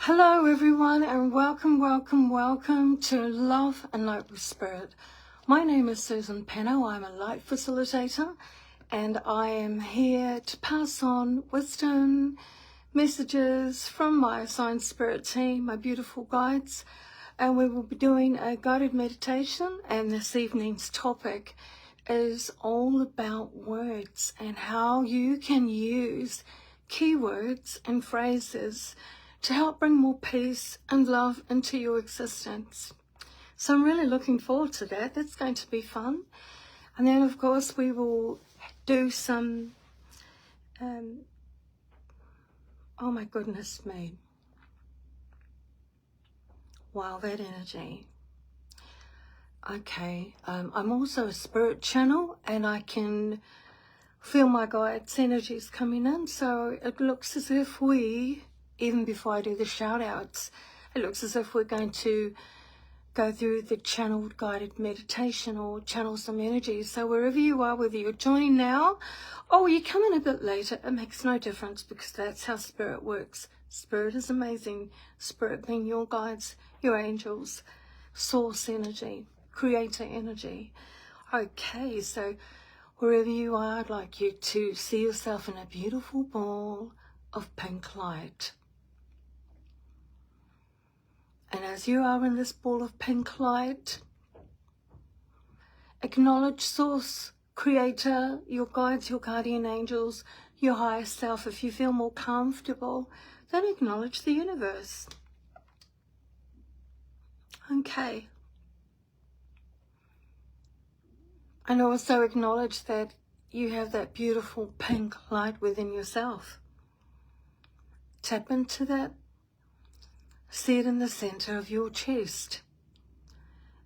Hello everyone, and welcome to Love and Light with Spirit. My name is Penno. I'm a light facilitator, and I am here to pass on wisdom, messages from my assigned spirit team, my beautiful guides, and we will be doing a guided meditation, and this evening's topic is all about words and how you can use keywords and phrases to help bring more peace and love into your existence. So I'm really looking forward to that. That's going to be fun. And then, of course, we will do some, oh my goodness me. Wow, that energy. Okay, I'm also a spirit channel, and I can feel my guides' energies coming in. So it looks as if even before I do the shout outs, it looks as if we're going to go through the channeled guided meditation or channel some energy. So wherever you are, whether you're joining now or you come in a bit later, it makes no difference, because that's how spirit works. Spirit is amazing. Spirit being your guides, your angels, source energy, creator energy. Okay, so wherever you are, I'd like you to see yourself in a beautiful ball of pink light. And as you are in this ball of pink light, acknowledge source, creator, your guides, your guardian angels, your higher self. If you feel more comfortable, then acknowledge the universe. Okay. And also acknowledge that you have that beautiful pink light within yourself. Tap into that. See it in the center of your chest.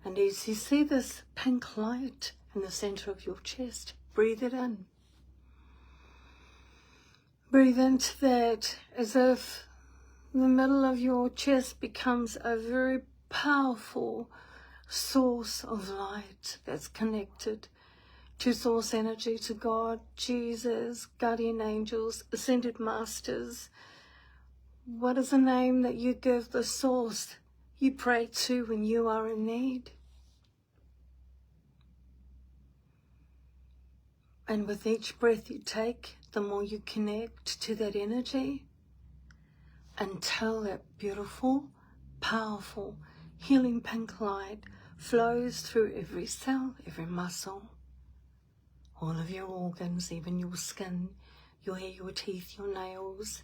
And as you see this pink light in the center of your chest, breathe it in. Breathe into that as if the middle of your chest becomes a very powerful source of light that's connected to source energy, to God, Jesus, guardian angels, ascended masters. What is the name that you give the source you pray to when you are in need? And with each breath you take, the more you connect to that energy, until that beautiful, powerful, healing pink light flows through every cell, every muscle, all of your organs, even your skin, your hair, your teeth, your nails.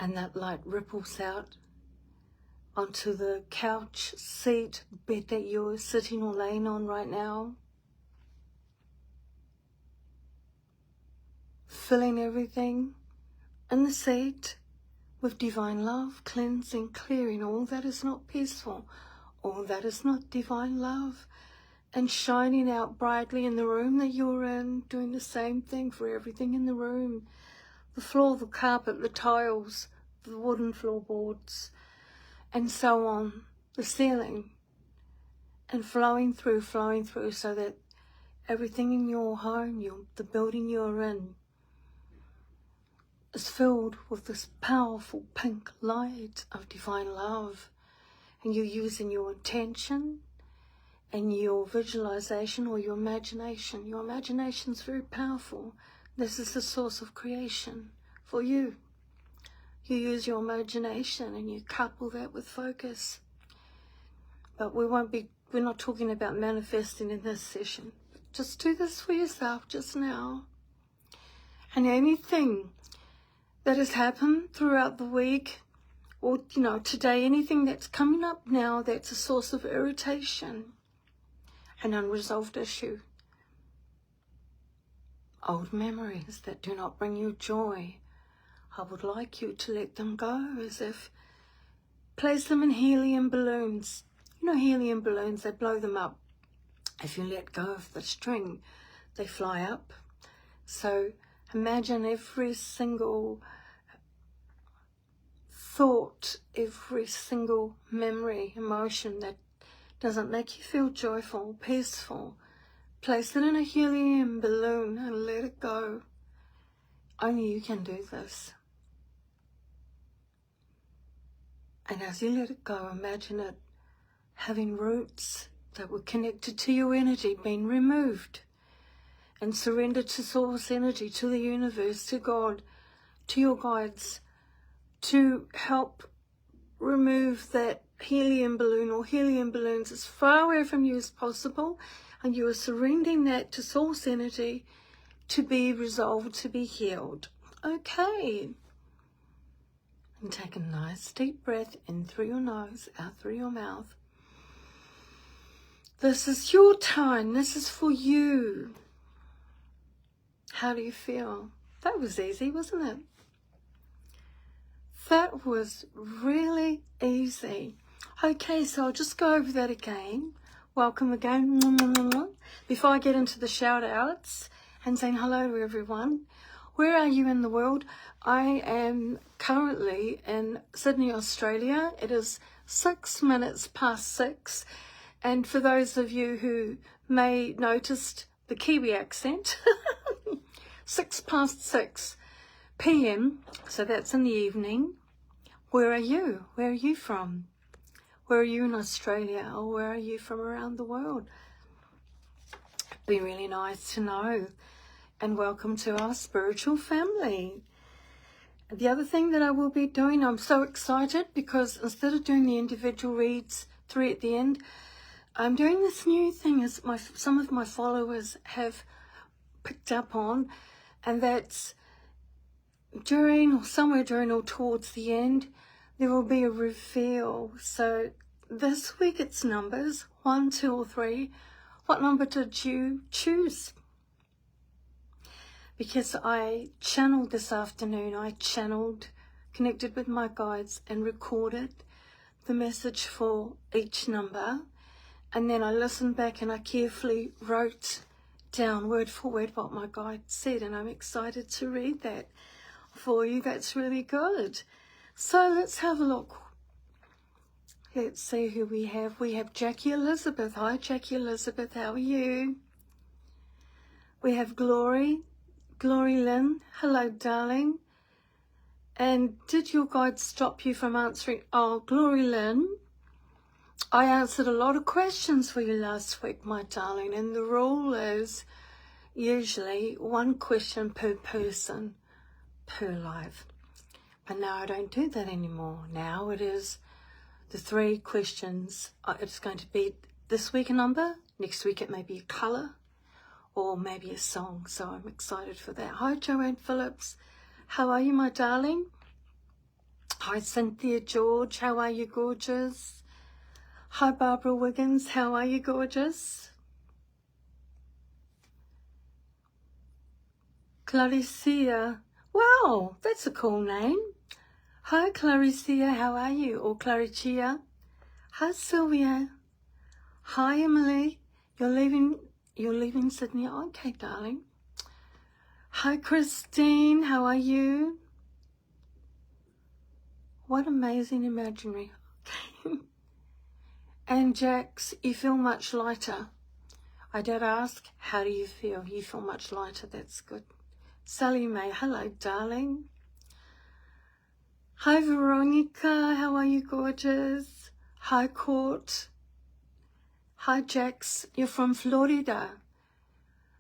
And that light ripples out onto the couch, seat, bed that you're sitting or laying on right now, filling everything in the seat with divine love, cleansing, clearing all that is not peaceful, all that is not divine love, and shining out brightly in the room that you're in, doing the same thing for everything in the room. The floor, the carpet, the tiles, the wooden floorboards, and so on, the ceiling, and flowing through, so that everything in your home, the building you're in, is filled with this powerful pink light of divine love. And you're using your intention and your visualization or your imagination. Your imagination's very powerful. This is the source of creation for you. You use your imagination and you couple that with focus. But we're not talking about manifesting in this session. Just do this for yourself just now. And anything that has happened throughout the week, or today, anything that's coming up now that's a source of irritation, an unresolved issue, old memories that do not bring you joy, I would like you to let them go, as if place them in helium balloons. Helium balloons, they blow them up. If you let go of the string, they fly up. So imagine every single thought, every single memory, emotion that doesn't make you feel joyful, peaceful. Place it in a helium balloon and let it go. Only you can do this. And as you let it go, imagine it having roots that were connected to your energy being removed and surrendered to source energy, to the universe, to God, to your guides, to help remove that helium balloon or helium balloons as far away from you as possible. And you are surrendering that to source energy to be resolved, to be healed. Okay. And take a nice deep breath in through your nose, out through your mouth. This is your time. This is for you. How do you feel? That was easy, wasn't it? That was really easy. Okay, so I'll just go over that again. Welcome again. Before I get into the shout outs and saying hello to everyone. Where are you in the world? I am currently in Sydney, Australia. It is 6 minutes past 6. And for those of you who may noticed the Kiwi accent, 6 past 6 p.m. So that's in the evening. Where are you? Where are you from? Where are you in Australia? Or where are you from around the world? It'd be really nice to know. And welcome to our spiritual family. The other thing that I will be doing, I'm so excited because instead of doing the individual reads 3 at the end, I'm doing this new thing as some of my followers have picked up on, and that's somewhere during or towards the end, there will be a reveal. So this week it's numbers, 1, 2 or 3. What number did you choose? Because I channeled this afternoon, connected with my guides and recorded the message for each number. And then I listened back and I carefully wrote down word for word what my guide said. And I'm excited to read that for you. That's really good. So let's have a look. Let's see who we have. We have Jackie Elizabeth. Hi, Jackie Elizabeth. How are you? We have Glory Lynn. Hello, darling. And did your guide stop you from answering? Oh, Glory Lynn, I answered a lot of questions for you last week, my darling. And the rule is usually 1 question per person per live. But now I don't do that anymore. Now it is the 3 questions. It's going to be this week a number. Next week it may be a colour. Or maybe a song, so I'm excited for that. Hi, Joanne Phillips. How are you, my darling? Hi, Cynthia George. How are you, gorgeous? Hi, Barbara Wiggins. How are you, gorgeous? Claricia. Wow, that's a cool name. Hi, Claricia. How are you? Or Claricia. Hi, Sylvia. Hi, Emily. You're leaving Sydney. Okay, darling. Hi, Christine. How are you? What amazing imaginary. And Jax, you feel much lighter. I did ask, how do you feel? You feel much lighter. That's good. Sally May. Hello, darling. Hi, Veronica. How are you, gorgeous? Hi, Court. Hi, Jax. You're from Florida.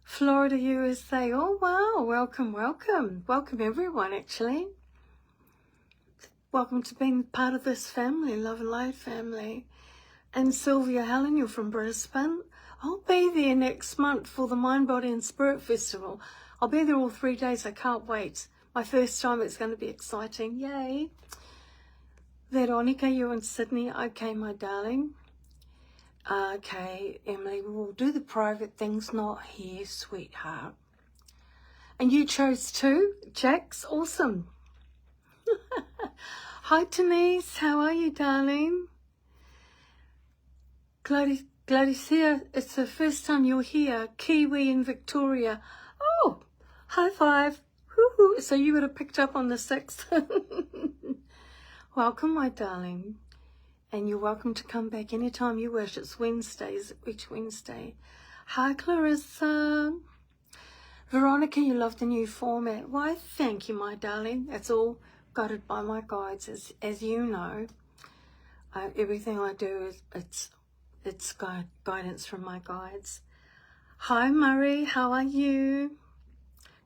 Florida, USA. Oh, wow. Welcome, welcome. Welcome, everyone, actually. Welcome to being part of this family, Love and Light family. And Sylvia Helen, you're from Brisbane. I'll be there next month for the Mind, Body and Spirit Festival. I'll be there all 3 days. I can't wait. My first time. It's going to be exciting. Yay. Veronica, you're in Sydney. Okay, my darling. Okay, Emily, we'll do the private things, not here, sweetheart. And you chose 2? Jax, awesome. Hi, Denise. How are you, darling? Gladicia, it's the first time you're here. Kiwi in Victoria. Oh, high five. Woo-hoo. So you would have picked up on the 6th. Welcome, my darling. And you're welcome to come back anytime you wish. It's Wednesdays, each Wednesday. Hi, Clarissa. Veronica, you love the new format. Why, thank you, my darling. That's all guided by my guides, as you know. Everything I do it's guidance from my guides. Hi Murray, how are you?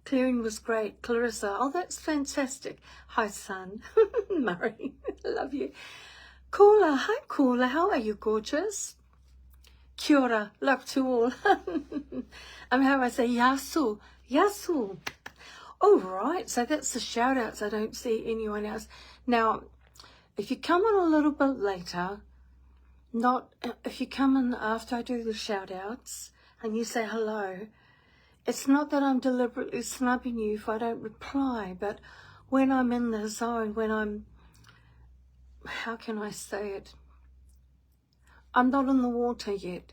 Clearing was great. Clarissa, oh that's fantastic. Hi son. Murray, love you. Caller, hi Caller, how are you gorgeous? Kia ora, love to all. How I say yasu, yasu. All right, so that's the shout outs. I don't see anyone else. Now, if you come on a little bit later, if you come in after I do the shout outs and you say hello, it's not that I'm deliberately snubbing you if I don't reply, but when I'm in the zone, when I'm, how can I say it? I'm not in the water yet,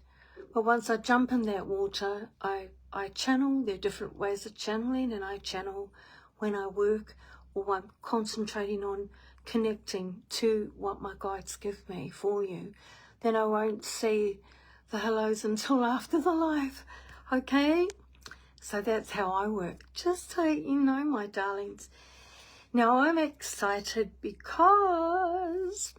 but once I jump in that water, I channel. There are different ways of channeling, and I channel when I work or I'm concentrating on connecting to what my guides give me for you. Then I won't see the hellos until after the live, okay? So that's how I work, just so you know, my darlings. Now I'm excited because...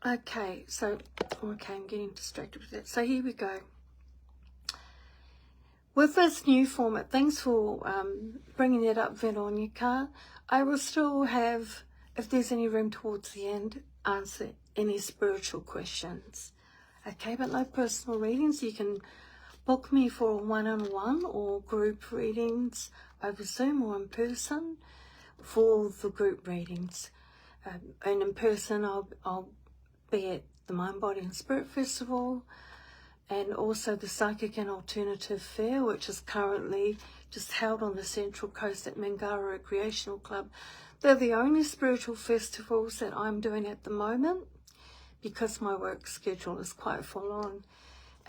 Okay, I'm getting distracted with that. So here we go. With this new format, thanks for bringing that up, Veronica. I will still have, if there's any room towards the end, answer any spiritual questions. Okay, but no personal readings. You can book me for one-on-one or group readings over Zoom or in person for the group readings. And in person, I'll be at the Mind, Body and Spirit Festival, and also the Psychic and Alternative Fair, which is currently just held on the Central Coast at Mangara Recreational Club. They're the only spiritual festivals that I'm doing at the moment because my work schedule is quite full on.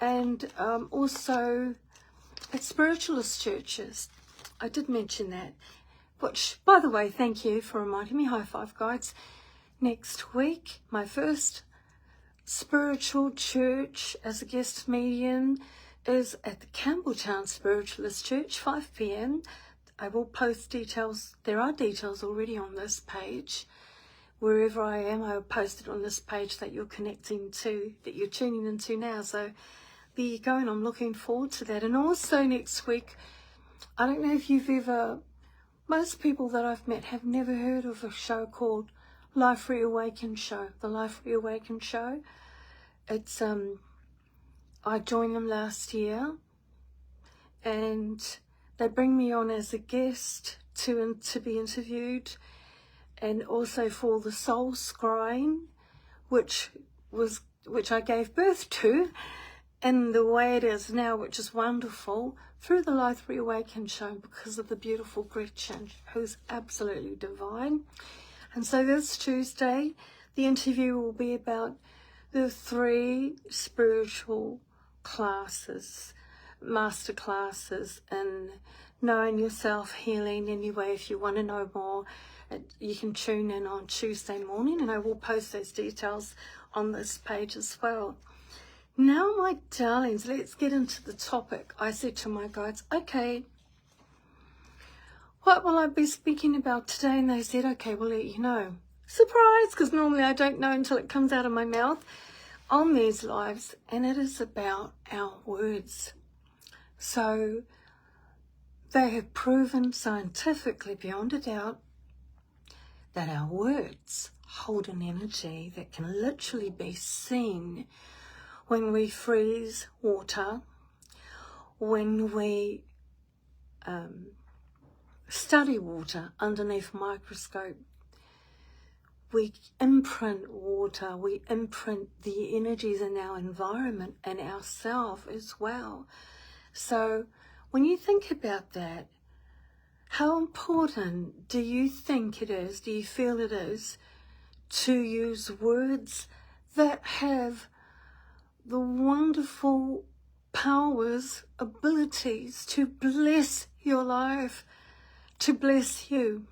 And also at spiritualist churches. I did mention that, which, by the way, thank you for reminding me. High five, guides. Next week, my first spiritual church as a guest medium is at the Campbelltown Spiritualist Church, 5 p.m. I will post details. There are details already on this page. Wherever I am, I will post it on this page that you're connecting to, that you're tuning into now. So there you go, and I'm looking forward to that. And also next week, I don't know if you've ever, most people that I've met have never heard of a show called Life Reawakened Show, the Life Reawakened Show. It's, I joined them last year, and they bring me on as a guest to be interviewed, and also for the Soul Scrying, which I gave birth to, and the way it is now, which is wonderful, through the Life Reawakened Show because of the beautiful Gretchen, who's absolutely divine. And so this Tuesday, the interview will be about the 3 spiritual classes, master classes in knowing yourself, healing. Anyway, if you want to know more, you can tune in on Tuesday morning, and I will post those details on this page as well. Now, my darlings, let's get into the topic. I said to my guides, okay, what will I be speaking about today? And they said, okay, we'll let you know. Surprise, because normally I don't know until it comes out of my mouth on these lives, and it is about our words. So they have proven scientifically beyond a doubt that our words hold an energy that can literally be seen when we freeze water, when we study water underneath a microscope. We imprint water, we imprint the energies in our environment and ourselves as well. So when you think about that, how important do you think it is, do you feel it is, to use words that have the wonderful powers, abilities to bless your life, to bless you?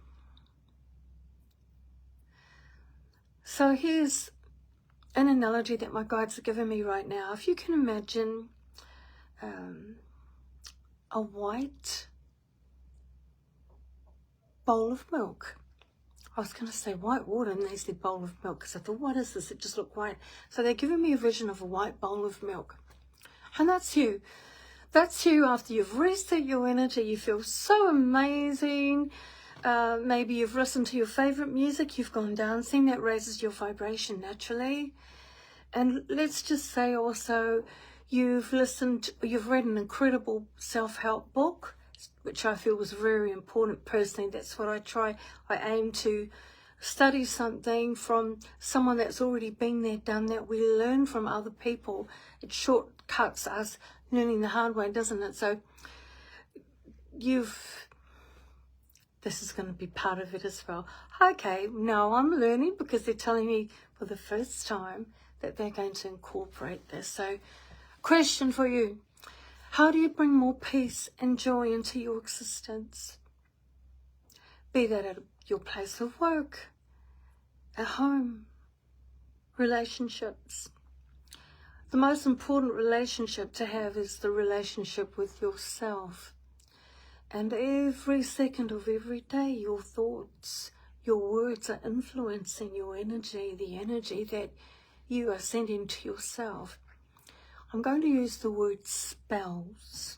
So here's an analogy that my guides are giving me right now. If you can imagine a white bowl of milk, I was going to say white water, and they said bowl of milk, because I thought, what is this? It just looked white. So they're giving me a vision of a white bowl of milk. And that's you. That's you after you've rested your energy. You feel so amazing. Maybe you've listened to your favorite music. You've gone dancing. That raises your vibration naturally. And let's just say also you've read an incredible self-help book, which I feel was very important personally. That's what I try. I aim to study something from someone that's already been there, done that. We learn from other people. It shortcuts us learning the hard way, doesn't it? So this is going to be part of it as well. Okay, now I'm learning because they're telling me for the first time that they're going to incorporate this. So, question for you. How do you bring more peace and joy into your existence? Be that at your place of work, at home, relationships. The most important relationship to have is the relationship with yourself. And every second of every day, your thoughts, your words are influencing your energy, the energy that you are sending to yourself. I'm going to use the word spells.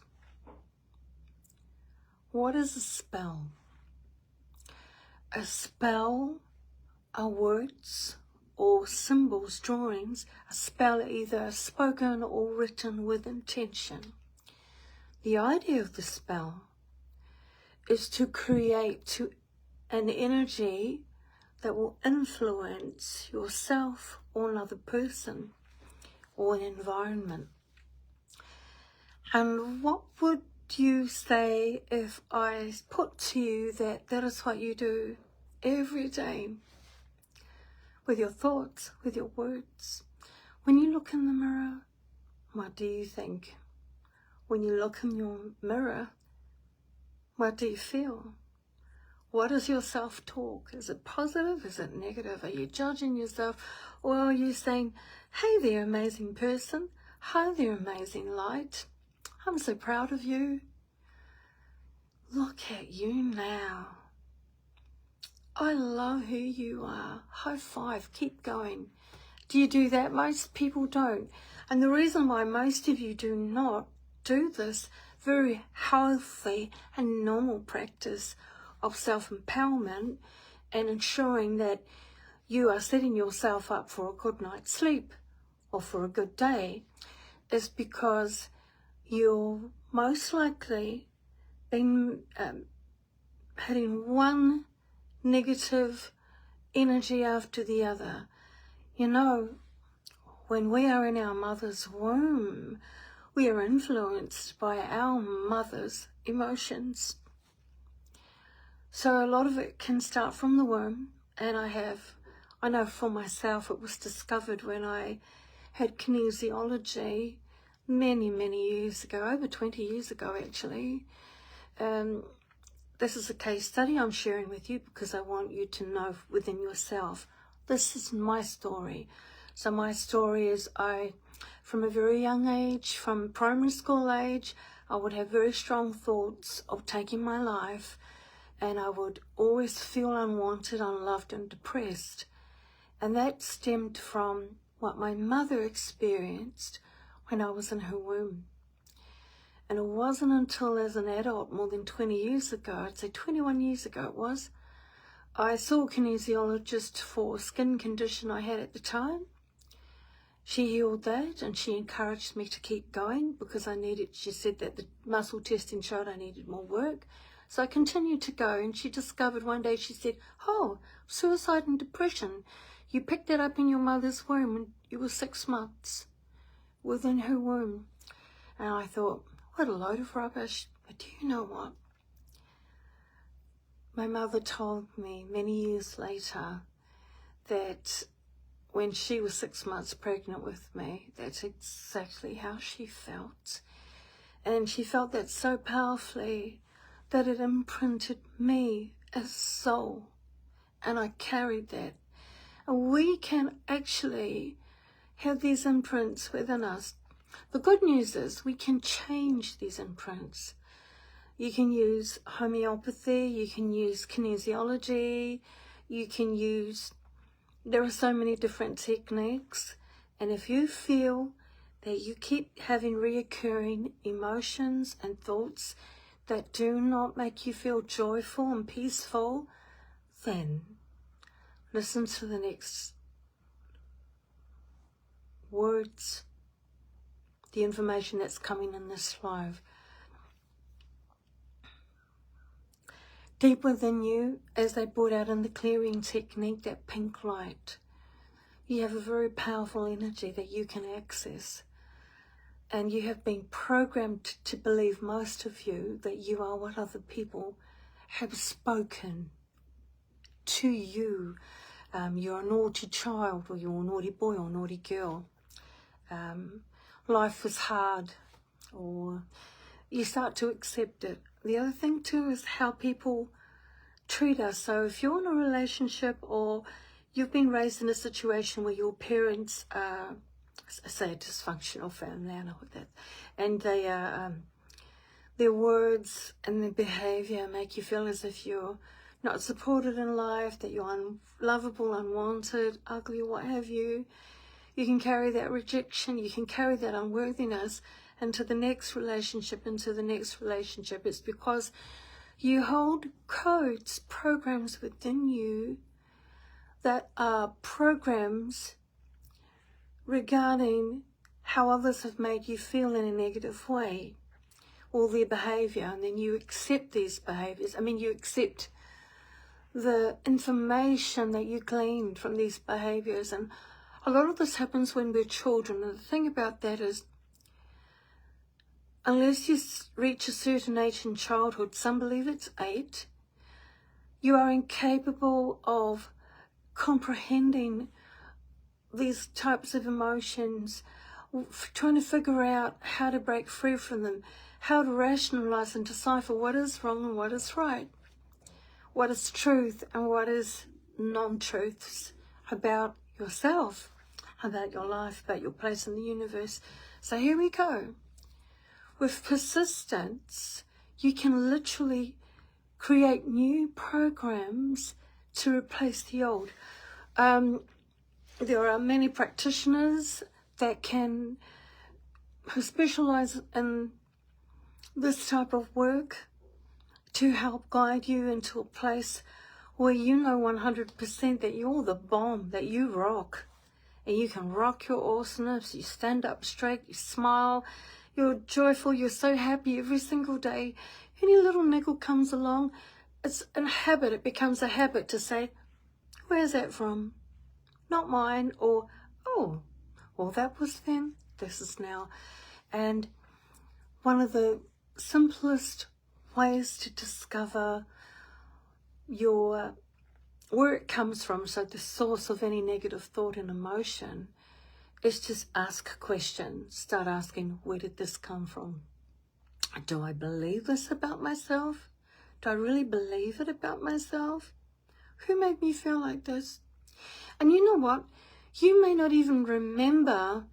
What is a spell? A spell are words or symbols, drawings. A spell either spoken or written with intention. The idea of the spell is to create an energy that will influence yourself or another person or an environment. And what would you say if I put to you that that is what you do every day with your thoughts, with your words? When you look in the mirror, what do you think? When you look in your mirror, what do you feel? What is your self-talk? Is it positive? Is it negative? Are you judging yourself? Or are you saying, hey there, amazing person. Hi there, amazing light. I'm so proud of you. Look at you now. I love who you are. High five. Keep going. Do you do that? Most people don't. And the reason why most of you do not do this very healthy and normal practice of self-empowerment and ensuring that you are setting yourself up for a good night's sleep or for a good day is because you're most likely been hitting one negative energy after the other. You know, when we are in our mother's womb, we are influenced by our mother's emotions. So a lot of it can start from the womb, and I know for myself it was discovered when I had kinesiology many, many years ago, over 20 years ago actually. This is a case study I'm sharing with you because I want you to know within yourself. This is my story. So my story is from a very young age, from primary school age, I would have very strong thoughts of taking my life, and I would always feel unwanted, unloved and depressed. And that stemmed from what my mother experienced when I was in her womb. And it wasn't until as an adult, more than 20 years ago, I'd say 21 years ago it was, I saw a kinesiologist for a skin condition I had at the time. She healed that and she encouraged me to keep going because she said that the muscle testing showed I needed more work. So I continued to go, and she discovered one day, she said, oh, suicide and depression. You picked that up in your mother's womb when you were 6 months within her womb. And I thought, what a load of rubbish. But do you know what? My mother told me many years later that when she was 6 months pregnant with me, that's exactly how she felt. And she felt that so powerfully that it imprinted me as soul. And I carried that. And we can actually have these imprints within us. The good news is we can change these imprints. You can use homeopathy, you can use kinesiology, you can use. There are so many different techniques, and if you feel that you keep having reoccurring emotions and thoughts that do not make you feel joyful and peaceful, then listen to the next words, the information that's coming in this live. Deep within you, as they brought out in the clearing technique, that pink light, you have a very powerful energy that you can access. And you have been programmed to believe, most of you, that you are what other people have spoken to you. You're a naughty child, or you're a naughty boy or naughty girl. Life is hard, or you start to accept it. The other thing too is how people treat us. So if you're in a relationship, or you've been raised in a situation where your parents are, say, a dysfunctional family, I know what that, and they are, their words and their behaviour make you feel as if you're not supported in life, that you're unlovable, unwanted, ugly, what have you. You can carry that rejection, you can carry that unworthiness into the next relationship, It's because you hold codes, programs within you that are programs regarding how others have made you feel in a negative way, or their behaviour, and then you accept these behaviours. You accept the information that you gleaned from these behaviours. And a lot of this happens when we're children, and the thing about that is, unless you reach a certain age in childhood, some believe it's 8, you are incapable of comprehending these types of emotions, trying to figure out how to break free from them, how to rationalise and decipher what is wrong and what is right, what is truth and what is non-truths about yourself, about your life, about your place in the universe. So here we go. With persistence, you can literally create new programs to replace the old. There are many practitioners who specialise in this type of work to help guide you into a place where you know 100% that you're the bomb, that you rock, and you can rock your awesomeness. You stand up straight, you smile, you're joyful, you're so happy every single day. Any little niggle comes along, it's a habit, it becomes a habit to say, where's that from? Not mine, or, oh, well, that was then, this is now. And one of the simplest ways to discover where it comes from, so the source of any negative thought and emotion, is just ask questions. Start asking, where did this come from? Do I believe this about myself? Do I really believe it about myself? Who made me feel like this? And you know what? You may not even remember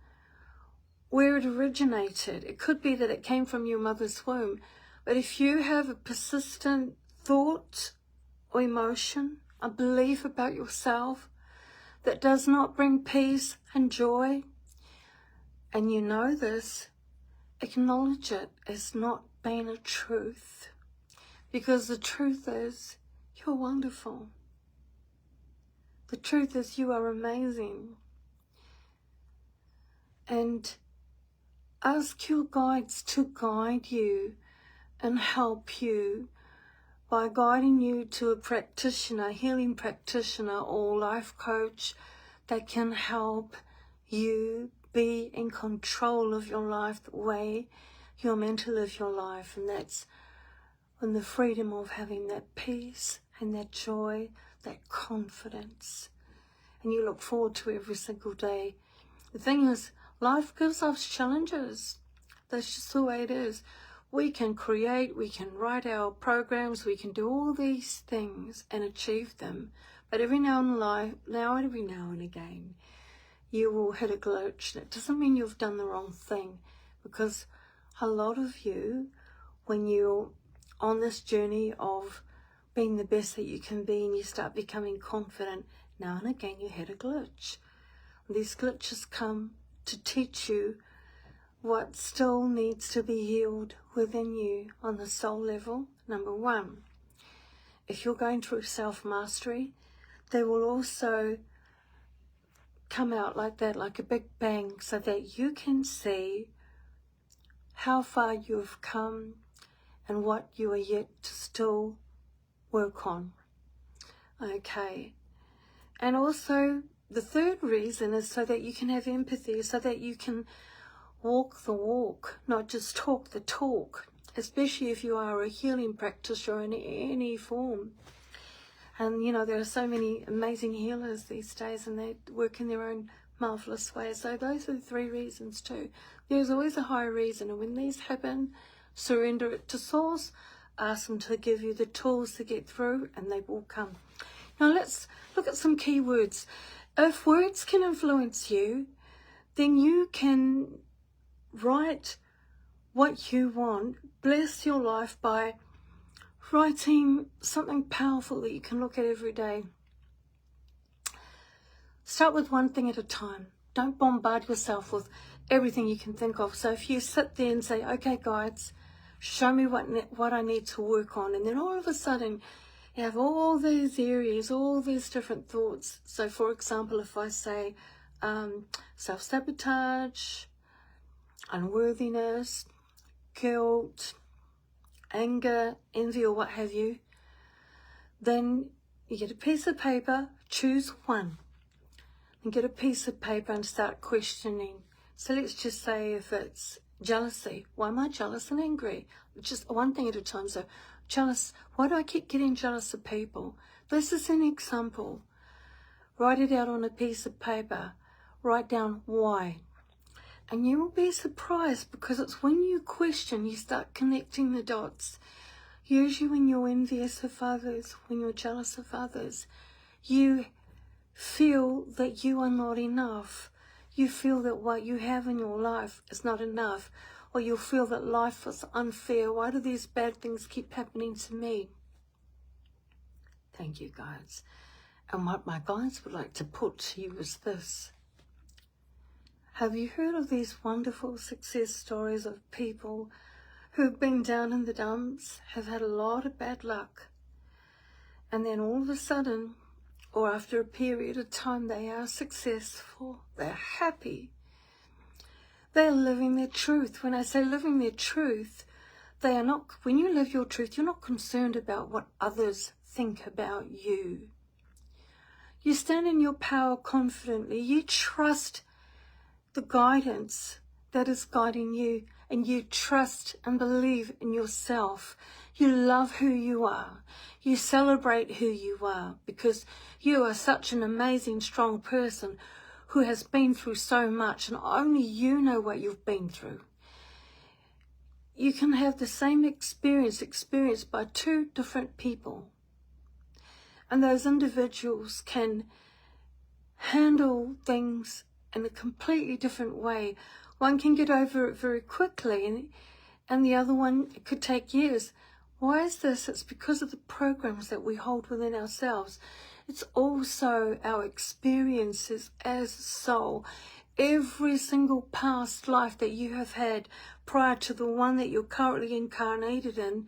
where it originated. It could be that it came from your mother's womb. But if you have a persistent thought or emotion, a belief about yourself that does not bring peace and joy, and you know this, acknowledge it as not being a truth. Because the truth is, you're wonderful. The truth is, you are amazing. And ask your guides to guide you and help you by guiding you to a practitioner, healing practitioner or life coach that can help you be in control of your life the way you're meant to live your life. And that's in the freedom of having that peace and that joy, that confidence. And you look forward to every single day. The thing is, life gives us challenges. That's just the way it is. We can create, we can write our programs, we can do all these things and achieve them. But every now and again, you will hit a glitch. That doesn't mean you've done the wrong thing, because a lot of you, when you're on this journey of being the best that you can be, and you start becoming confident. Now and again you had a glitch. These glitches come to teach you what still needs to be healed within you on the soul level. Number one, if you're going through self-mastery, they will also come out like that, like a big bang, so that you can see how far you have come and what you are yet to still work on. Okay. And also, the third reason is so that you can have empathy, so that you can walk the walk, not just talk the talk, especially if you are a healing practitioner in any form. And, you know, there are so many amazing healers these days, and they work in their own marvellous way. So those are the three reasons too. There's always a higher reason, and when these happen, surrender it to Source, ask them to give you the tools to get through, and they will come. Now let's look at some key words. If words can influence you, then you can write what you want, bless your life by writing something powerful that you can look at every day. Start with one thing at a time. Don't bombard yourself with everything you can think of. So if you sit there and say, okay, guides, show me what I need to work on, and then all of a sudden you have all these areas, all these different thoughts. So for example, if I say self-sabotage, unworthiness, guilt, anger, envy, or what have you, then you get a piece of paper, choose one, and get a piece of paper and start questioning. So let's just say if it's jealousy, why am I jealous and angry? Just one thing at a time. So jealous, why do I keep getting jealous of people? This is an example. Write it out on a piece of paper. Write down why. And you will be surprised, because it's when you question, you start connecting the dots. Usually when you're envious of others, when you're jealous of others, you feel that you are not enough. You feel that what you have in your life is not enough. Or you'll feel that life is unfair. Why do these bad things keep happening to me? Thank you, guides. And what my guides would like to put to you is this. Have you heard of these wonderful success stories of people who've been down in the dumps, have had a lot of bad luck, and then all of a sudden, or after a period of time, they are successful, they're happy, they're living their truth. When I say living their truth, they are not, when you live your truth, you're not concerned about what others think about you. You stand in your power confidently, you trust the guidance that is guiding you, and you trust and believe in yourself. You love who you are. You celebrate who you are, because you are such an amazing, strong person who has been through so much, and only you know what you've been through. You can have the same experience experienced by two different people, and those individuals can handle things in a completely different way. One can get over it very quickly, and the other one, it could take years. Why is this? It's because of the programs that we hold within ourselves. It's also our experiences as soul. Every single past life that you have had prior to the one that you're currently incarnated in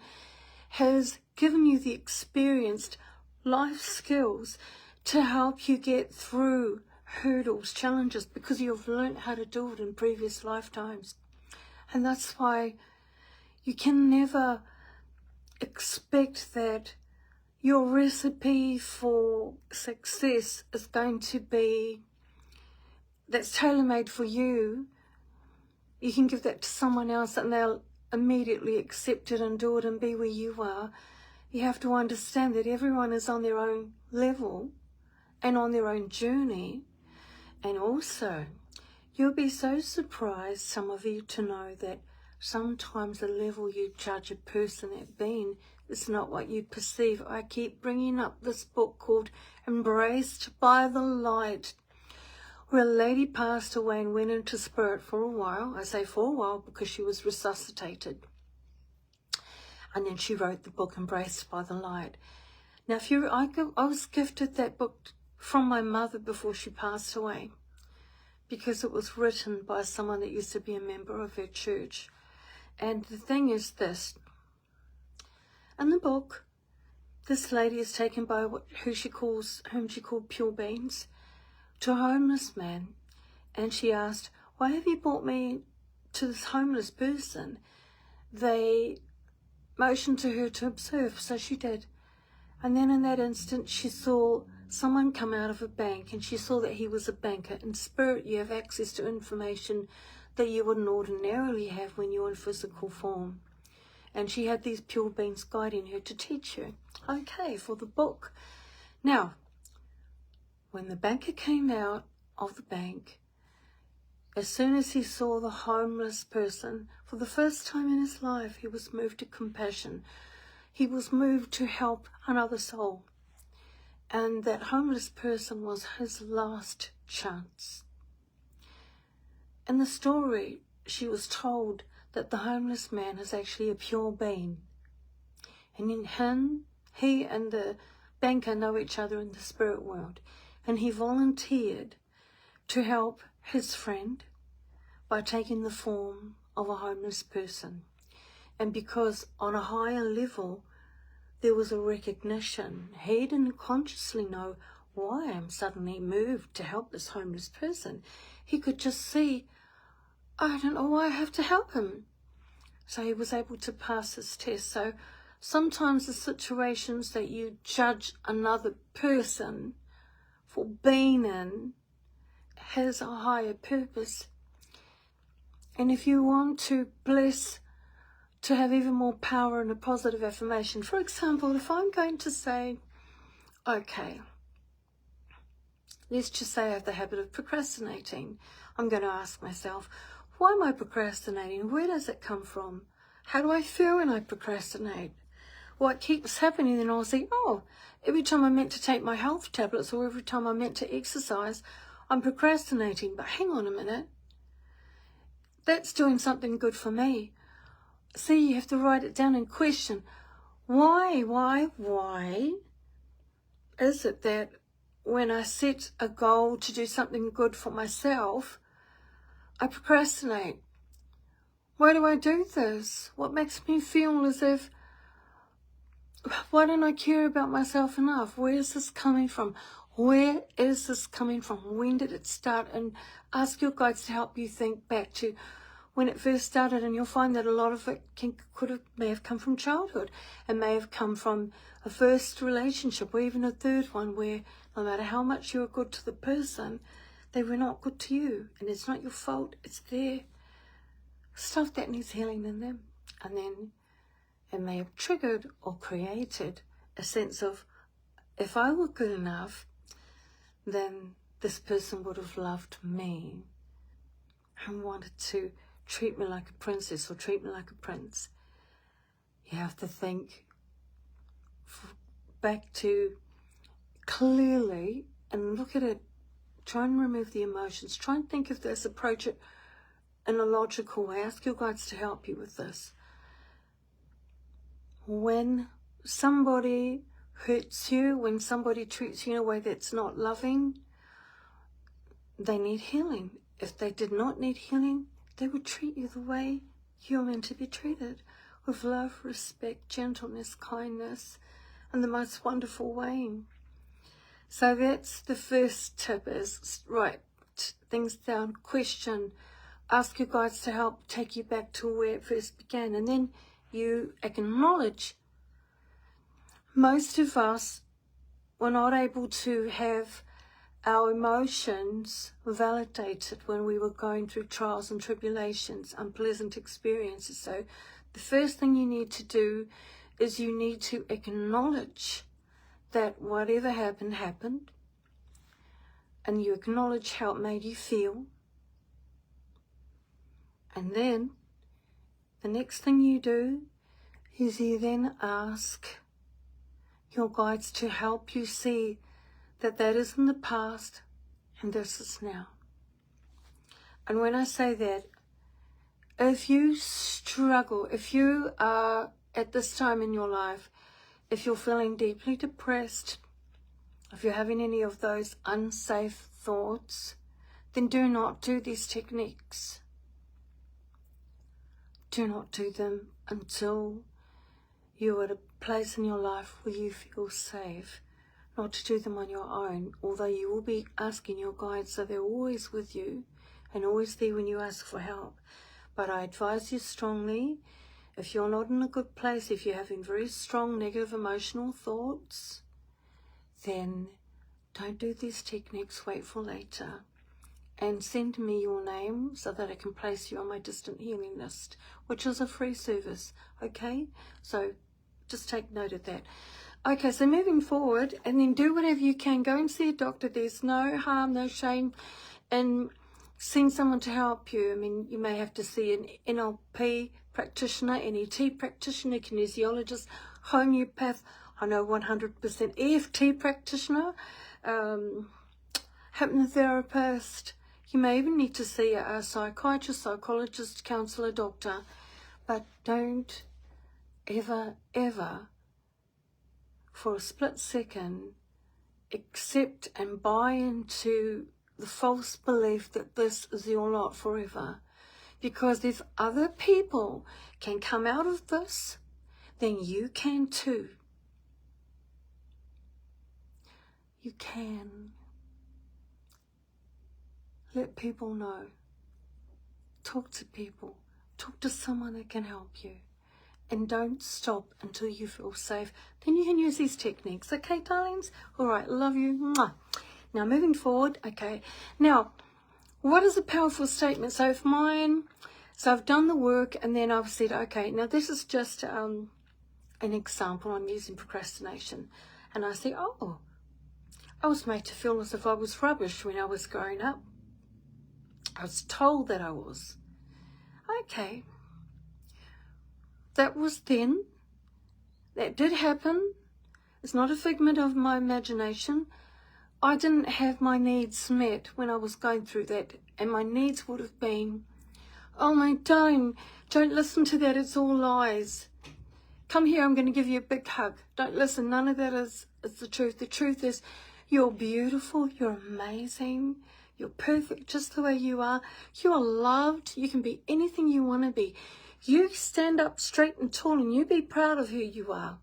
has given you the experienced life skills to help you get through hurdles, challenges, because you've learned how to do it in previous lifetimes. And that's why you can never expect that your recipe for success is going to be, that's tailor-made for you. You can give that to someone else and they'll immediately accept it and do it and be where you are. You have to understand that everyone is on their own level and on their own journey. And also, you'll be so surprised, some of you, to know that sometimes the level you judge a person at being is not what you perceive. I keep bringing up this book called Embraced by the Light, where a lady passed away and went into spirit for a while. I say for a while because she was resuscitated. And then she wrote the book Embraced by the Light. Now, I was gifted that book from my mother before she passed away, because it was written by someone that used to be a member of her church. And the thing is this: in the book, this lady is taken by whom she called Pure Beans to a homeless man, and she asked, "Why have you brought me to this homeless person?" They motioned to her to observe, so she did. And then in that instant, she saw someone come out of a bank, and she saw that he was a banker. In spirit, you have access to information that you wouldn't ordinarily have when you're in physical form. And she had these pure beings guiding her to teach her. Okay, for the book. Now, when the banker came out of the bank, as soon as he saw the homeless person, for the first time in his life, he was moved to compassion. He was moved to help another soul. And that homeless person was his last chance. In the story, she was told that the homeless man is actually a pure being. And in him, he and the banker know each other in the spirit world. And he volunteered to help his friend by taking the form of a homeless person. And because on a higher level, there was a recognition. He didn't consciously know why I'm suddenly moved to help this homeless person. He could just see, I don't know why I have to help him. So he was able to pass his test. So sometimes the situations that you judge another person for being in has a higher purpose. And if you want to bless, to have even more power and a positive affirmation, for example, if I'm going to say, okay, let's just say I have the habit of procrastinating. I'm going to ask myself, why am I procrastinating? Where does it come from? How do I feel when I procrastinate? What keeps happening? Then I'll say, oh, every time I'm meant to take my health tablets or every time I'm meant to exercise, I'm procrastinating. But hang on a minute. That's doing something good for me. See, you have to write it down and question, why is it that when I set a goal to do something good for myself, I procrastinate? Why do I do this? What makes me feel as if, why don't I care about myself enough? Where is this coming from? Where is this coming from? When did it start? And ask your guides to help you think back to when it first started, and you'll find that a lot of it may have come from childhood, and may have come from a first relationship, or even a third one, where no matter how much you were good to the person, they were not good to you. And it's not your fault, it's their stuff that needs healing in them. And then it may have triggered or created a sense of, if I were good enough, then this person would have loved me and wanted to treat me like a princess or treat me like a prince. You have to think back to clearly and look at it. Try and remove the emotions. Try and think of this, approach it in a logical way. Ask your guides to help you with this. When somebody hurts you, when somebody treats you in a way that's not loving, they need healing. If they did not need healing, they would treat you the way you're meant to be treated, with love, respect, gentleness, kindness, and the most wonderful way. So that's the first tip, is write things down, question, ask your guides to help take you back to where it first began, and then you acknowledge. Most of us were not able to have our emotions validated when we were going through trials and tribulations, unpleasant experiences. So the first thing you need to do is you need to acknowledge that whatever happened, happened, and you acknowledge how it made you feel. And then the next thing you do is you then ask your guides to help you see that that is in the past and this is now. And when I say that, if you struggle, if you are at this time in your life If you're feeling deeply depressed, if you're having any of those unsafe thoughts, then do not do these techniques. Do not do them until you're at a place in your life where you feel safe. Not to do them on your own, although you will be asking your guides, so they're always with you and always there when you ask for help. But I advise you strongly, if you're not in a good place, if you're having very strong negative emotional thoughts, then don't do these techniques, wait for later. And send me your name so that I can place you on my distant healing list, which is a free service, okay? So just take note of that. Okay, so moving forward, and then do whatever you can. Go and see a doctor. There's no harm, no shame in seeing someone to help you. I mean, you may have to see an NLP practitioner, NET practitioner, kinesiologist, homeopath, I know 100% EFT practitioner, hypnotherapist. You may even need to see a psychiatrist, psychologist, counsellor, doctor. But don't ever, for a split second, accept and buy into the false belief that this is your lot forever. Because if other people can come out of this, then you can too. You can. Let people know. Talk to people. Talk to someone that can help you. And don't stop until you feel safe. Then you can use these techniques. Okay, darlings? All right, love you. Mwah. Now, moving forward. Okay. Now, what is a powerful statement? So I've done the work, and then I've said, okay, now this is just an example. I'm using procrastination. And I say, oh, I was made to feel as if I was rubbish when I was growing up. I was told that I was. Okay. That was then. That did happen. It's not a figment of my imagination. I didn't have my needs met when I was going through that. And my needs would have been, oh my darling, don't listen to that. It's all lies. Come here, I'm going to give you a big hug. Don't listen. None of that is the truth. The truth is you're beautiful. You're amazing. You're perfect just the way you are. You are loved. You can be anything you want to be. You stand up straight and tall and you be proud of who you are.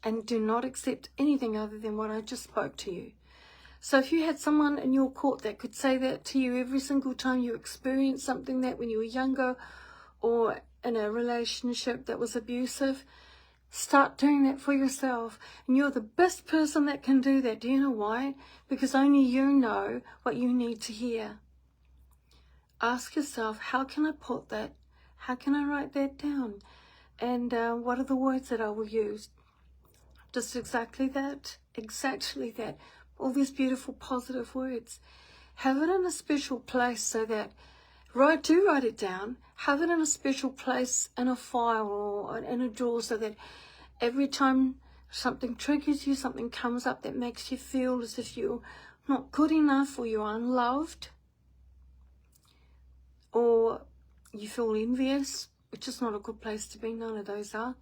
And do not accept anything other than what I just spoke to you. So if you had someone in your court that could say that to you every single time you experienced something that when you were younger or in a relationship that was abusive, start doing that for yourself. And you're the best person that can do that. Do you know why? Because only you know what you need to hear. Ask yourself, how can I put that? How can I write that down? And what are the words that I will use? Just exactly that. Exactly that. All these beautiful positive words. Have it in a special place so that, write it down. Have it in a special place in a file or in a drawer so that every time something triggers you, something comes up that makes you feel as if you're not good enough or you're unloved or you feel envious, which is not a good place to be, none of those are.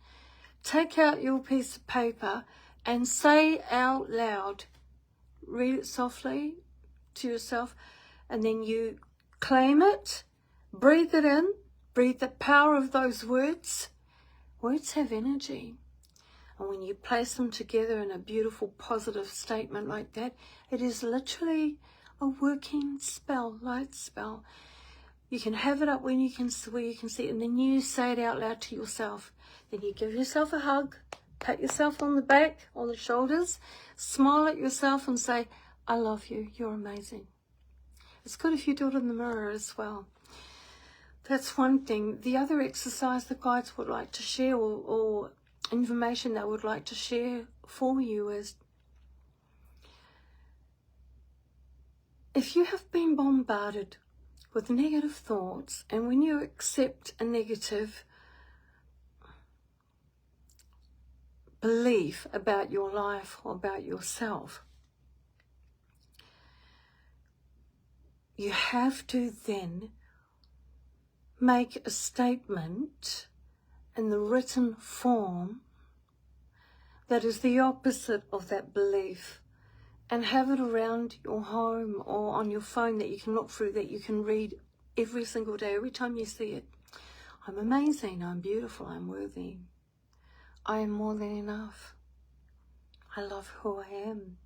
Take out your piece of paper and say out loud, read it softly to yourself, and then you claim it, breathe it in, breathe the power of those words. Words have energy. And when you place them together in a beautiful positive statement like that, it is literally a working spell, light spell. You can have it up where you can see it, and then you say it out loud to yourself. Then you give yourself a hug, pat yourself on the back, on the shoulders, smile at yourself and say, I love you, you're amazing. It's good if you do it in the mirror as well. That's one thing. The other exercise the guides would like to share or information they would like to share for you is, if you have been bombarded with negative thoughts, and when you accept a negative belief about your life or about yourself, you have to then make a statement in the written form that is the opposite of that belief, and have it around your home or on your phone that you can look through, that you can read every single day, every time you see it. I'm amazing, I'm beautiful, I'm worthy. I am more than enough. I love who I am.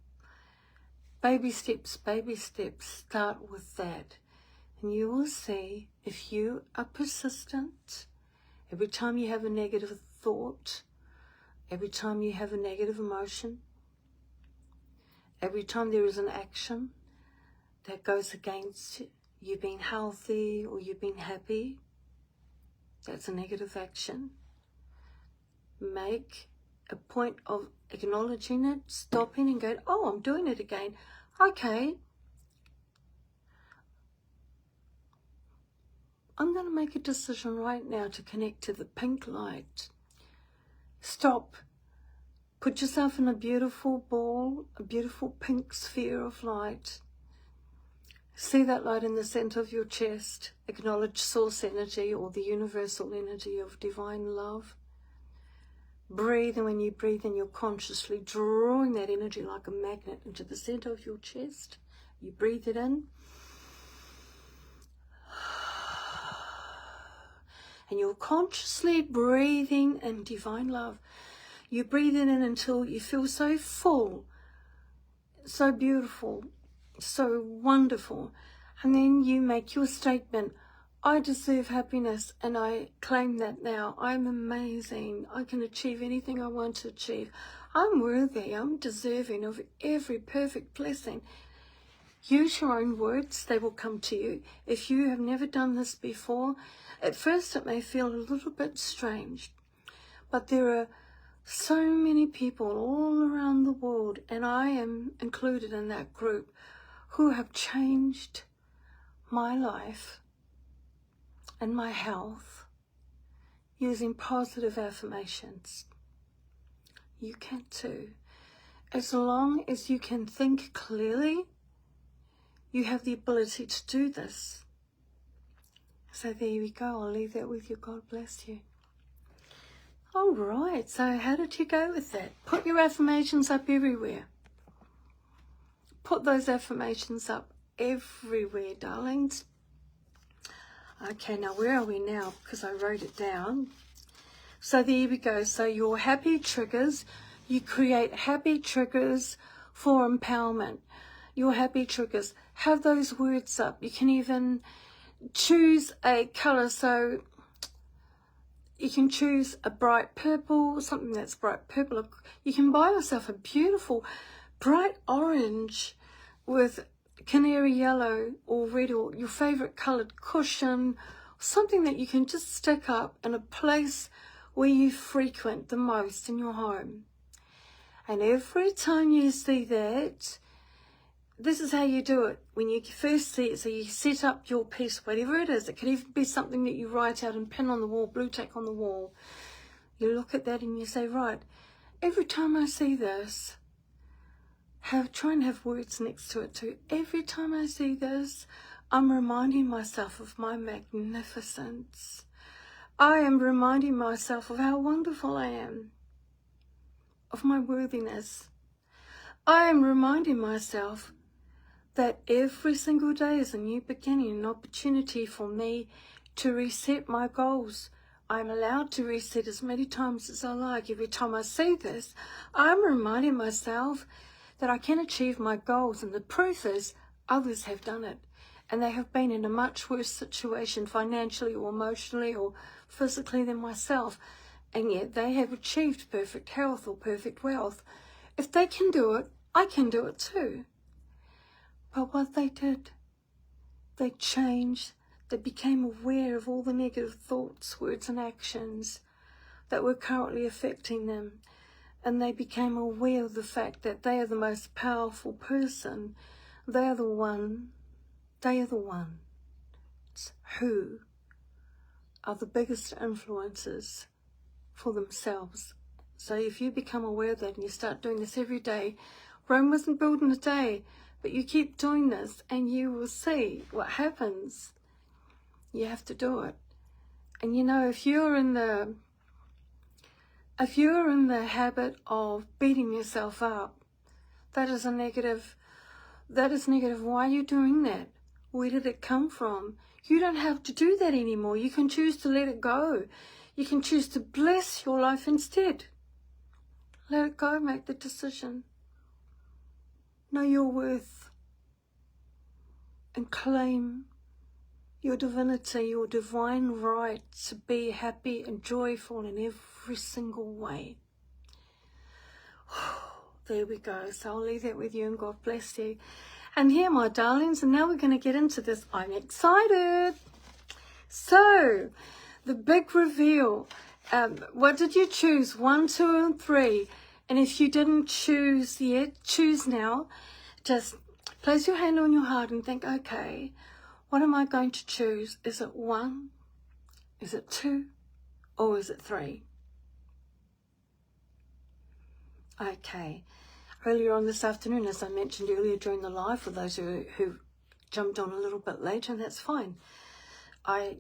Baby steps, start with that. And you will see, if you are persistent, every time you have a negative thought, every time you have a negative emotion, every time there is an action that goes against you being healthy or you being happy, that's a negative action. Make a point of acknowledging it, stopping and going, oh, I'm doing it again. Okay. I'm going to make a decision right now to connect to the pink light. Stop. Put yourself in a beautiful ball, a beautiful pink sphere of light. See that light in the center of your chest. Acknowledge source energy or the universal energy of divine love. Breathe, and when you breathe in, you're consciously drawing that energy like a magnet into the center of your chest. You breathe it in. And you're consciously breathing in divine love. You breathe it in until you feel so full, so beautiful, so wonderful. And then you make your statement, I deserve happiness and I claim that now. I'm amazing. I can achieve anything I want to achieve. I'm worthy. I'm deserving of every perfect blessing. Use your own words. They will come to you. If you have never done this before, at first it may feel a little bit strange, but there are so many people all around the world, and I am included in that group, who have changed my life and my health using positive affirmations. You can too. As long as you can think clearly, you have the ability to do this. So there we go. I'll leave that with you. God bless you. All right. So how did you go with that? Put your affirmations up everywhere. Put those affirmations up everywhere, darlings. Okay, now where are we now? Because I wrote it down. So there we go. So your happy triggers, you create happy triggers for empowerment. Your happy triggers, have those words up. You can even choose a colour. So you can choose a bright purple, something that's bright purple. You can buy yourself a beautiful bright orange with canary yellow or red, or your favourite coloured cushion, something that you can just stick up in a place where you frequent the most in your home. And every time you see that, this is how you do it. When you first see it, so you set up your piece, whatever it is. It could even be something that you write out and pin on the wall, blue tack on the wall. You look at that and you say, right, every time I see this, try and have words next to it too. Every time I see this, I'm reminding myself of my magnificence. I am reminding myself of how wonderful I am, of my worthiness. I am reminding myself that every single day is a new beginning, an opportunity for me to reset my goals. I'm allowed to reset as many times as I like. Every time I see this, I'm reminding myself that I can achieve my goals, and the proof is others have done it, and they have been in a much worse situation financially or emotionally or physically than myself, and yet they have achieved perfect health or perfect wealth. If they can do it, I can do it too. But what they did, they changed, they became aware of all the negative thoughts, words and actions that were currently affecting them. And they became aware of the fact that they are the most powerful person. They are the ones who are the biggest influences for themselves. So if you become aware of that and you start doing this every day, Rome wasn't built in a day, but you keep doing this and you will see what happens. You have to do it. And you know, if you're in the If you're in the habit of beating yourself up, that is negative. Why are you doing that? Where did it come from? You don't have to do that anymore. You can choose to let it go. You can choose to bless your life instead. Let it go, make the decision. Know your worth and claim your divinity, your divine right to be happy and joyful in every single way. There we go. So I'll leave that with you, and God bless you. And here, my darlings, and now we're going to get into this. I'm excited. So, the big reveal. What did you choose? 1, 2, and 3. And if you didn't choose yet, choose now. Just place your hand on your heart and think, okay, what am I going to choose? Is it 1? Is it 2? Or is it 3? Okay. Earlier on this afternoon, as I mentioned earlier during the live, for those who jumped on a little bit later, and that's fine, I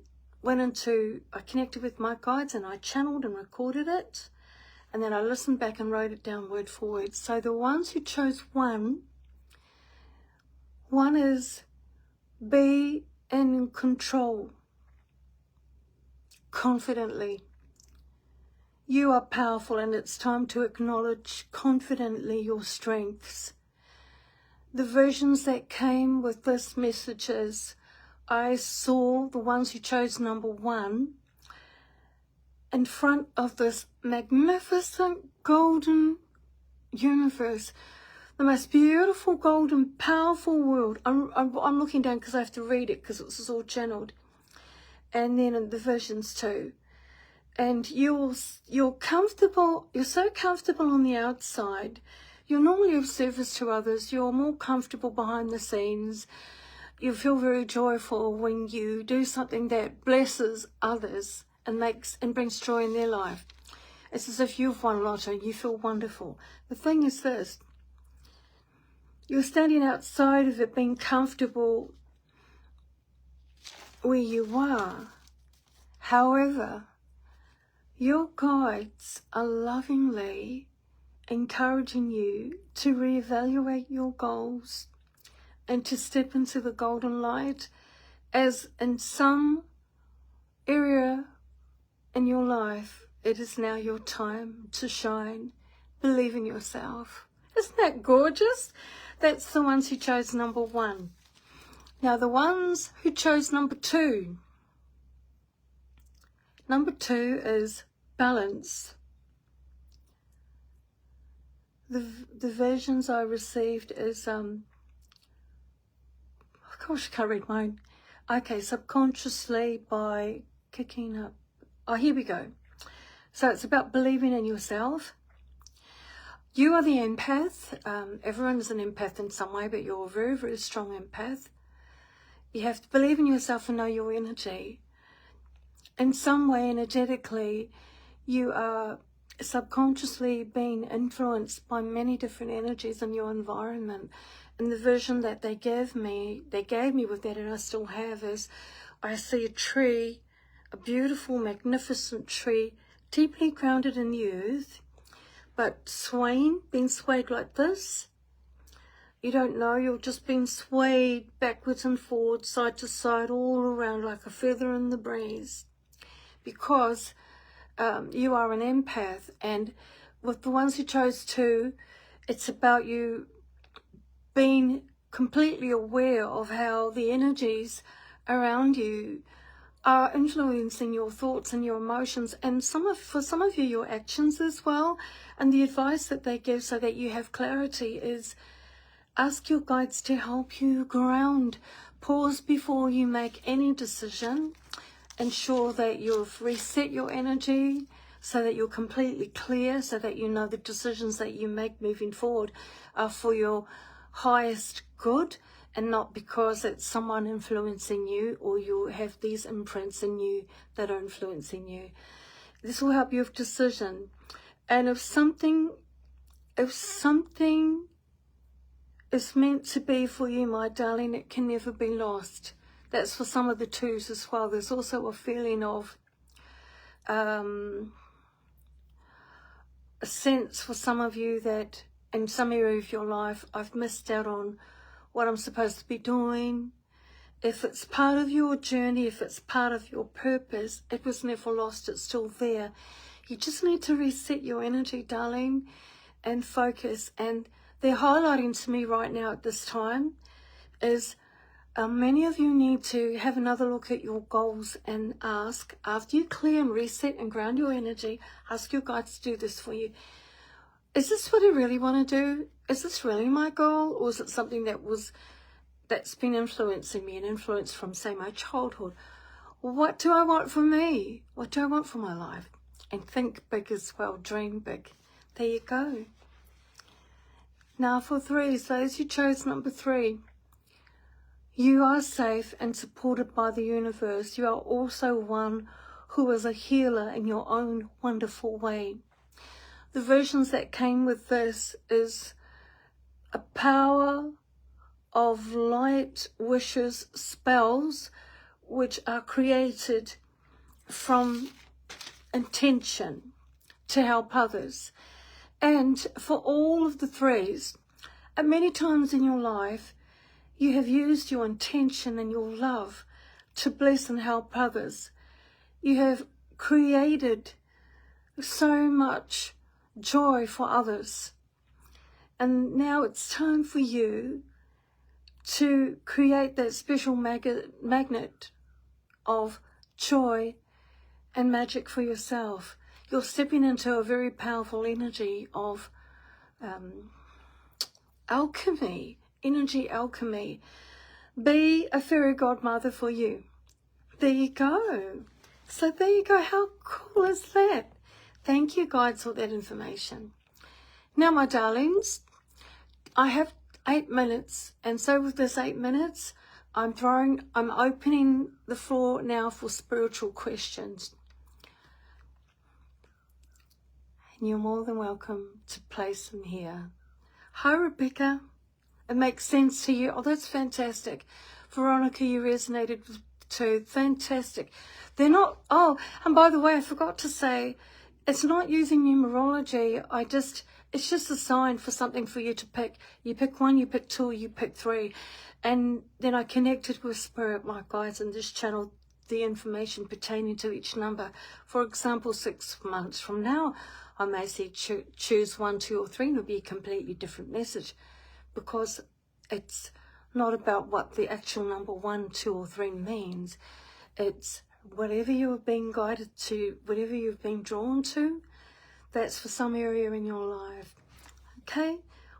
connected with my guides and I channeled and recorded it, and then I listened back and wrote it down word for word. So the ones who chose 1 is be in control confidently. You are powerful, and it's time to acknowledge confidently your strengths. The versions that came with this message is, I saw the ones who chose number 1 in front of this magnificent golden universe, the most beautiful, golden, powerful world. I'm looking down because I have to read it because this is all channeled. And then in the visions too. And you're comfortable, you're so comfortable on the outside. You're normally of service to others. You're more comfortable behind the scenes. You feel very joyful when you do something that blesses others and brings joy in their life. It's as if you've won lotto. You feel wonderful. The thing is this, you're standing outside of it, being comfortable where you are. However, your guides are lovingly encouraging you to reevaluate your goals and to step into the golden light, as in some area in your life, it is now your time to shine. Believe in yourself. Isn't that gorgeous? That's the ones who chose number 1. Now the ones who chose number 2. Number 2 is balance. The versions I received is, gosh, I can't read mine. Okay, subconsciously by kicking up. Oh, here we go. So it's about believing in yourself. You are the empath. Everyone is an empath in some way, but you're a very, very strong empath. You have to believe in yourself and know your energy. In some way, energetically, you are subconsciously being influenced by many different energies in your environment. And the vision that they gave me with that, and I still have, is I see a tree, a beautiful, magnificent tree, deeply grounded in the earth, but being swayed like this. You don't know, you're just being swayed backwards and forwards, side to side, all around like a feather in the breeze. Because you are an empath, and with the ones who chose 2, it's about you being completely aware of how the energies around you are influencing your thoughts and your emotions, and for some of you, your actions as well. And the advice that they give so that you have clarity is ask your guides to help you ground. Pause before you make any decision. Ensure that you've reset your energy so that you're completely clear, so that you know the decisions that you make moving forward are for your highest good, and not because it's someone influencing you or you have these imprints in you that are influencing you. This will help you with decision. And if something is meant to be for you, my darling, it can never be lost. That's for some of the 2s as well. There's also a feeling of a sense for some of you that in some area of your life, I've missed out on what I'm supposed to be doing. If it's part of your journey, if it's part of your purpose, it was never lost, it's still there. You just need to reset your energy, darling, and focus. And they're highlighting to me right now at this time is many of you need to have another look at your goals and ask, after you clear and reset and ground your energy, ask your guides to do this for you. Is this what I really want to do? Is this really my goal? Or is it something that's been influencing me and influenced from, say, my childhood? What do I want for me? What do I want for my life? And think big as well, dream big. There you go. Now for threes, those who chose number 3, you are safe and supported by the universe. You are also one who is a healer in your own wonderful way. The versions that came with this is a power of light, wishes, spells, which are created from intention to help others. And for all of the threes, at many times in your life, you have used your intention and your love to bless and help others. You have created so much joy for others. And now it's time for you to create that special magnet of joy and magic for yourself. You're stepping into a very powerful energy of alchemy, energy alchemy. Be a fairy godmother for you. There you go. So there you go. How cool is that? Thank you, guides, for that information. Now, my darlings, I have 8 minutes, and so with this 8 minutes, I'm opening the floor now for spiritual questions. And you're more than welcome to place them here. Hi, Rebecca. It makes sense to you. Oh, that's fantastic. Veronica, you resonated with too. Fantastic. They're not, oh, and by the way, I forgot to say, it's not using numerology. It's just a sign for something for you to pick. You pick 1, you pick 2, you pick 3. And then I connected with Spirit, my guides, and just channeled the information pertaining to each number. For example, 6 months from now, I may say choose 1, 2, or 3, and it'll be a completely different message, because it's not about what the actual number 1, 2, or 3 means. It's whatever you are being guided to, whatever you've been drawn to, that's for some area in your life. Okay?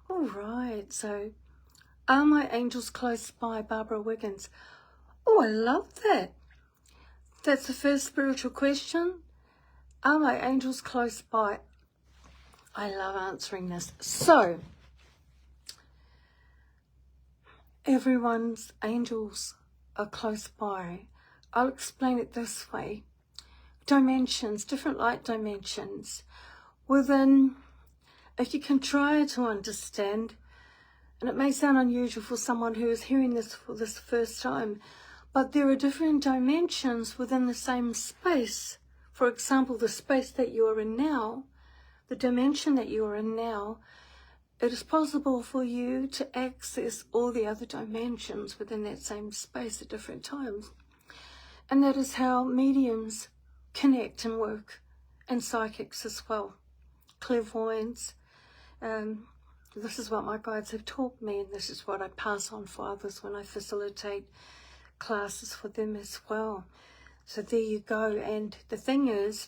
All right. So, are my angels close by? Barbara Wiggins. Oh, I love that. That's the first spiritual question. Are my angels close by? I love answering this. So, everyone's angels are close by. I'll explain it this way. Dimensions, different light dimensions. Within, if you can try to understand, and it may sound unusual for someone who is hearing this for the first time, but there are different dimensions within the same space. For example, the space that you are in now, the dimension that you are in now, it is possible for you to access all the other dimensions within that same space at different times. And that is how mediums connect and work, and psychics as well. Clairvoyance. This is what my guides have taught me, and this is what I pass on for others when I facilitate classes for them as well. So there you go. And the thing is,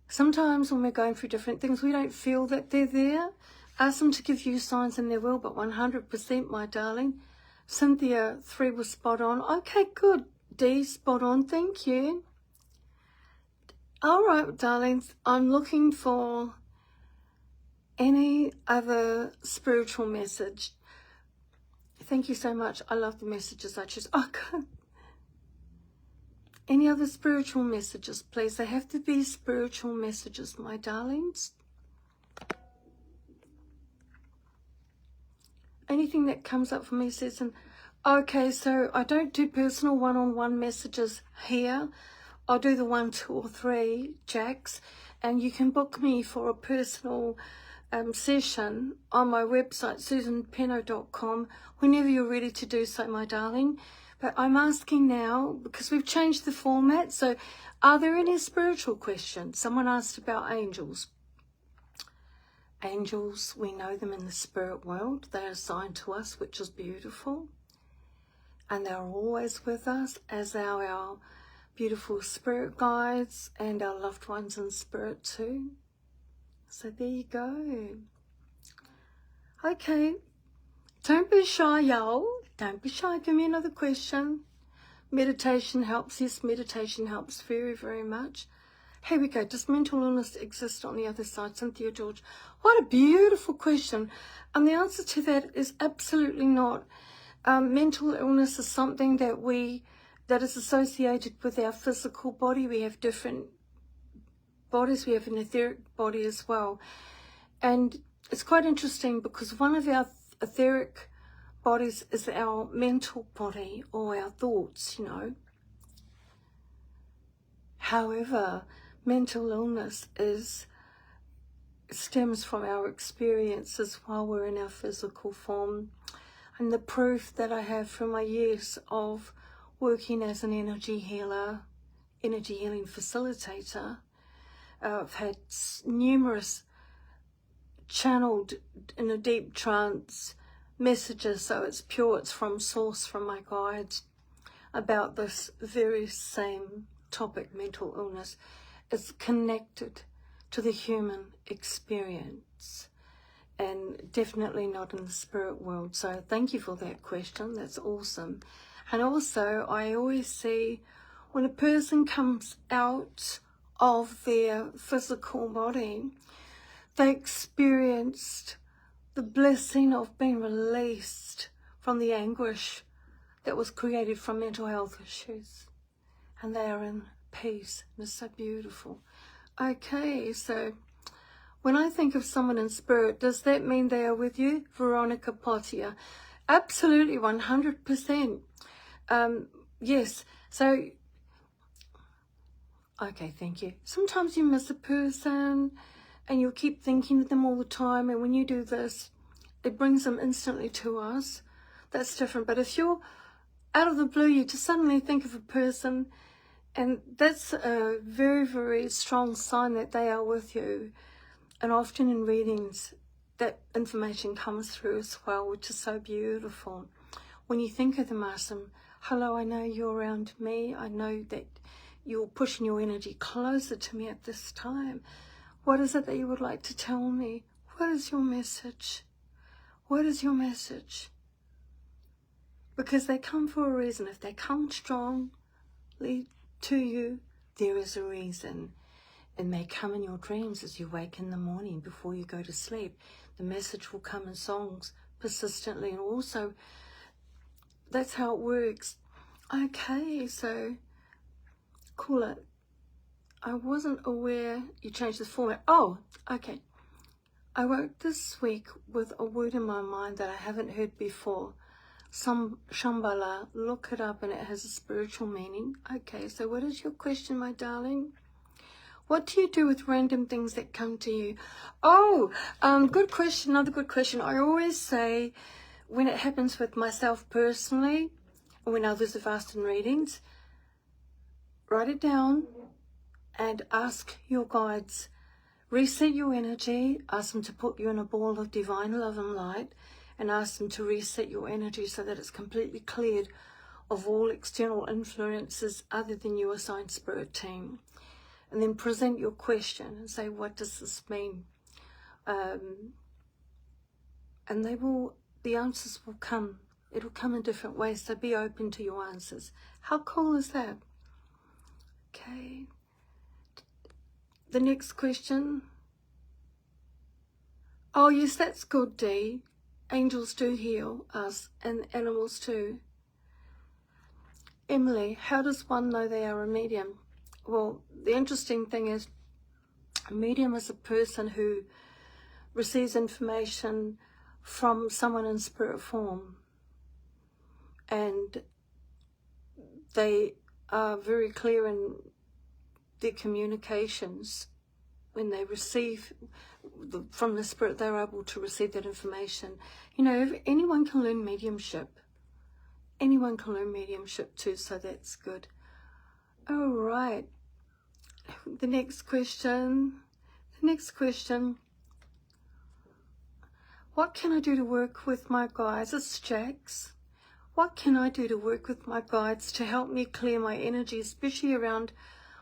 sometimes when we're going through different things, we don't feel that they're there. Ask them to give you signs and they will, but 100%, my darling. Cynthia, 3 was spot on. Okay, good. D, spot on. Thank you. All right, darlings, I'm looking for any other spiritual message. Thank you so much. I love the messages I choose. Oh, good. Any other spiritual messages, please? They have to be spiritual messages, my darlings. Anything that comes up for me says, okay, so I don't do personal one-on-one messages here. I'll do the 1, 2 or 3 jacks, and you can book me for a personal session on my website, susanpenno.com, whenever you're ready to do so, my darling. But I'm asking now, because we've changed the format, so are there any spiritual questions? Someone asked about angels. Angels, we know them in the spirit world. They are assigned to us, which is beautiful. And they're always with us, as are our beautiful spirit guides and our loved ones in spirit too. So there you go. Okay, don't be shy, y'all. Don't be shy. Give me another question. Meditation helps. Yes, meditation helps very, very much. Here we go. Does mental illness exist on the other side? Cynthia George. What a beautiful question. And the answer to that is absolutely not. Mental illness is something that is associated with our physical body. We have different bodies. We have an etheric body as well. And it's quite interesting because one of our etheric bodies is our mental body, or our thoughts, you know. However, mental illness stems from our experiences while we're in our physical form. And the proof that I have from my years of working as an energy healer, energy healing facilitator, I've had numerous channeled in a deep trance messages, so it's pure, it's from source, from my guides, about this very same topic, mental illness. It's connected to the human experience and definitely not in the spirit world. So thank you for that question. That's awesome. And also, I always see when a person comes out of their physical body, they experienced the blessing of being released from the anguish that was created from mental health issues. And they are in peace. And it's so beautiful. Okay, so when I think of someone in spirit, does that mean they are with you? Veronica Pottier. Absolutely, 100%. Yes, so, okay, thank you. Sometimes you miss a person and you'll keep thinking of them all the time, and when you do this, it brings them instantly to us. That's different. But if you're out of the blue, you just suddenly think of a person, and that's a very, very strong sign that they are with you. And often in readings, that information comes through as well, which is so beautiful. When you think of them, ask them, hello, I know you're around me. I know that you're pushing your energy closer to me at this time. What is it that you would like to tell me? What is your message? What is your message? Because they come for a reason. If they come strongly to you, there is a reason. It may come in your dreams as you wake in the morning before you go to sleep. The message will come in songs persistently, and also that's how it works. Okay, so call it. I wasn't aware you changed the format. Oh, okay. I woke this week with a word in my mind that I haven't heard before. Shambhala. Look it up and it has a spiritual meaning. Okay, so what is your question, my darling? What do you do with random things that come to you? Oh, good question, another good question. I always say, when it happens with myself personally, or when others have asked in readings, write it down and ask your guides. Reset your energy, ask them to put you in a ball of divine love and light, and ask them to reset your energy so that it's completely cleared of all external influences other than your assigned spirit team. And then present your question and say, what does this mean? And the answers will come. It'll come in different ways, so be open to your answers. How cool is that? Okay. The next question. Oh, yes, that's good, Dee. Angels do heal us, and animals too. Emily, how does one know they are a medium? Well, the interesting thing is, a medium is a person who receives information from someone in spirit form, and they are very clear in their communications, when they receive from the Spirit, they're able to receive that information. You know, anyone can learn mediumship. Anyone can learn mediumship too, so that's good. All right. The next question. What can I do to work with my guides? It's Jax. What can I do to work with my guides to help me clear my energy, especially around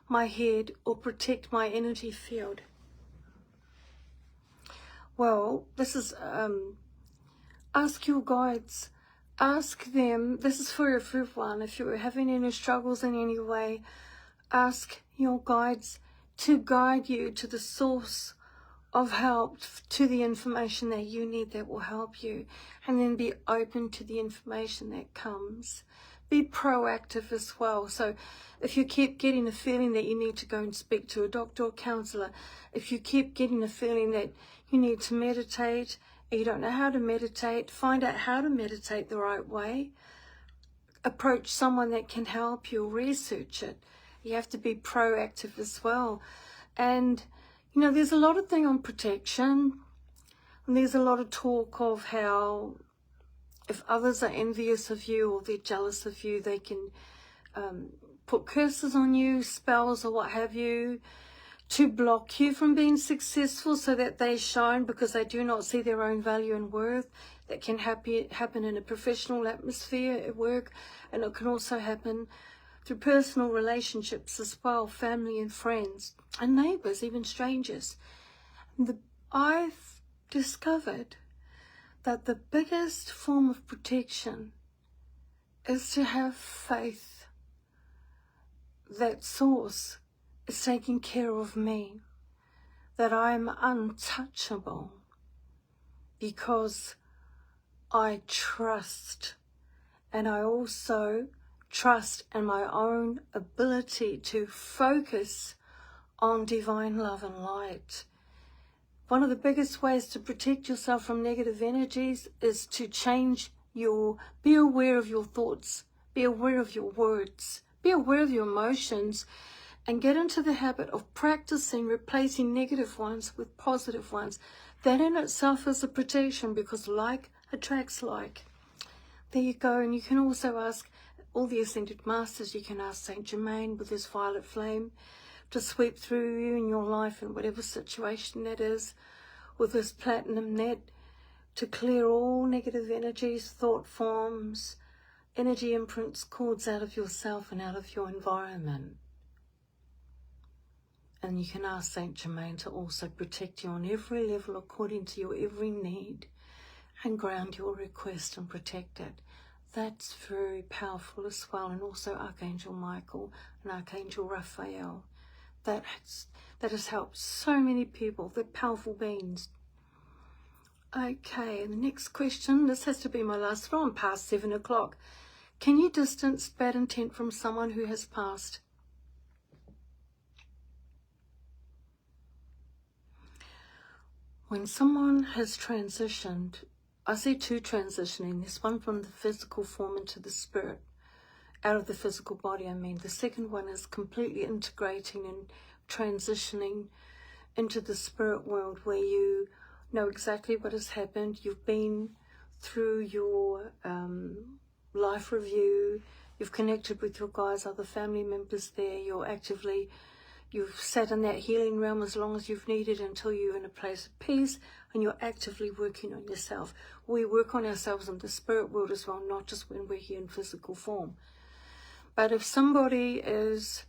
my head, or protect my energy field? Well, this is, ask your guides. Ask them, this is for everyone. If you're having any struggles in any way, ask your guides to guide you to the source of help, to the information that you need that will help you, and then be open to the information that comes. Be proactive as well. So if you keep getting a feeling that you need to go and speak to a doctor or counsellor, if you keep getting a feeling that you need to meditate, you don't know how to meditate, find out how to meditate the right way. Approach someone that can help you, research it. You have to be proactive as well. And, you know, there's a lot of thing on protection, and there's a lot of talk of how if others are envious of you or they're jealous of you, they can put curses on you, spells or what have you, to block you from being successful so that they shine because they do not see their own value and worth. That can happen in a professional atmosphere at work, and it can also happen through personal relationships as well, family and friends and neighbours, even strangers. I've discovered that the biggest form of protection is to have faith that Source is taking care of me, that I'm untouchable, because I trust, and I also trust in my own ability to focus on divine love and light. One of the biggest ways to protect yourself from negative energies is to be aware of your thoughts, be aware of your words, be aware of your emotions, and get into the habit of practicing replacing negative ones with positive ones. That in itself is a protection, because like attracts like. There you go. And you can also ask all the Ascended Masters. You can ask Saint Germain with his violet flame to sweep through you in your life in whatever situation that is, with this platinum net to clear all negative energies, thought forms, energy imprints, cords out of yourself and out of your environment. And you can ask Saint Germain to also protect you on every level according to your every need, and ground your request and protect it. That's very powerful as well. And also Archangel Michael and Archangel Raphael. That has helped so many people. They're powerful beings. Okay, and the next question, this has to be my last one, past 7 o'clock. Can you distance bad intent from someone who has passed? When someone has transitioned, I see two transitioning. There's one from the physical form into the spirit, out of the physical body, I mean. The second one is completely integrating and transitioning into the spirit world, where you know exactly what has happened. You've been through your life review. You've connected with your guides, other family members there. You've sat in that healing realm as long as you've needed until you're in a place of peace, and you're actively working on yourself. We work on ourselves in the spirit world as well, not just when we're here in physical form. But if somebody is